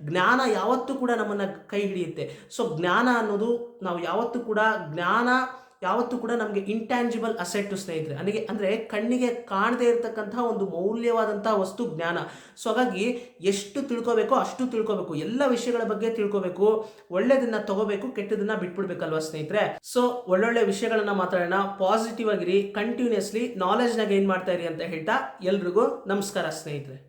ಜ್ಞಾನ ಯಾವತ್ತೂ ಕೂಡ ನಮ್ಮನ್ನು ಕೈ ಹಿಡಿಯುತ್ತೆ. ಸೊ ಜ್ಞಾನ ಅನ್ನೋದು ನಾವು ಯಾವತ್ತೂ ಕೂಡ ಯಾವತ್ತೂ ಕೂಡ ನಮಗೆ ಇಂಟ್ಯಾಂಜಿಬಲ್ ಅಸೆಟ್ ಸ್ನೇಹಿತರೆ. ಅಂದರೆ ಕಣ್ಣಿಗೆ ಕಾಣದೇ ಇರತಕ್ಕಂತಹ ಒಂದು ಮೌಲ್ಯವಾದಂತಹ ವಸ್ತು ಜ್ಞಾನ. ಸೊ ಹಾಗಾಗಿ ಎಷ್ಟು ತಿಳ್ಕೋಬೇಕೋ ಅಷ್ಟು ತಿಳ್ಕೋಬೇಕು, ಎಲ್ಲ ವಿಷಯಗಳ ಬಗ್ಗೆ ತಿಳ್ಕೋಬೇಕು, ಒಳ್ಳೆದನ್ನ ತಗೋಬೇಕು, ಕೆಟ್ಟದನ್ನ ಬಿಟ್ಬಿಡ್ಬೇಕಲ್ವಾ ಸ್ನೇಹಿತರೆ. ಸೊ ಒಳ್ಳೊಳ್ಳೆ ವಿಷಯಗಳನ್ನ ಮಾತಾಡೋಣ, ಪಾಸಿಟಿವ್ ಆಗಿರಿ, ಕಂಟಿನ್ಯೂಸ್ಲಿ ನಾಲೆಜ್ನ ಗೈನ್ ಮಾಡ್ತಾ ಇರಿ ಅಂತ ಹೇಳ್ತಾ ಎಲ್ರಿಗೂ ನಮಸ್ಕಾರ ಸ್ನೇಹಿತರೆ.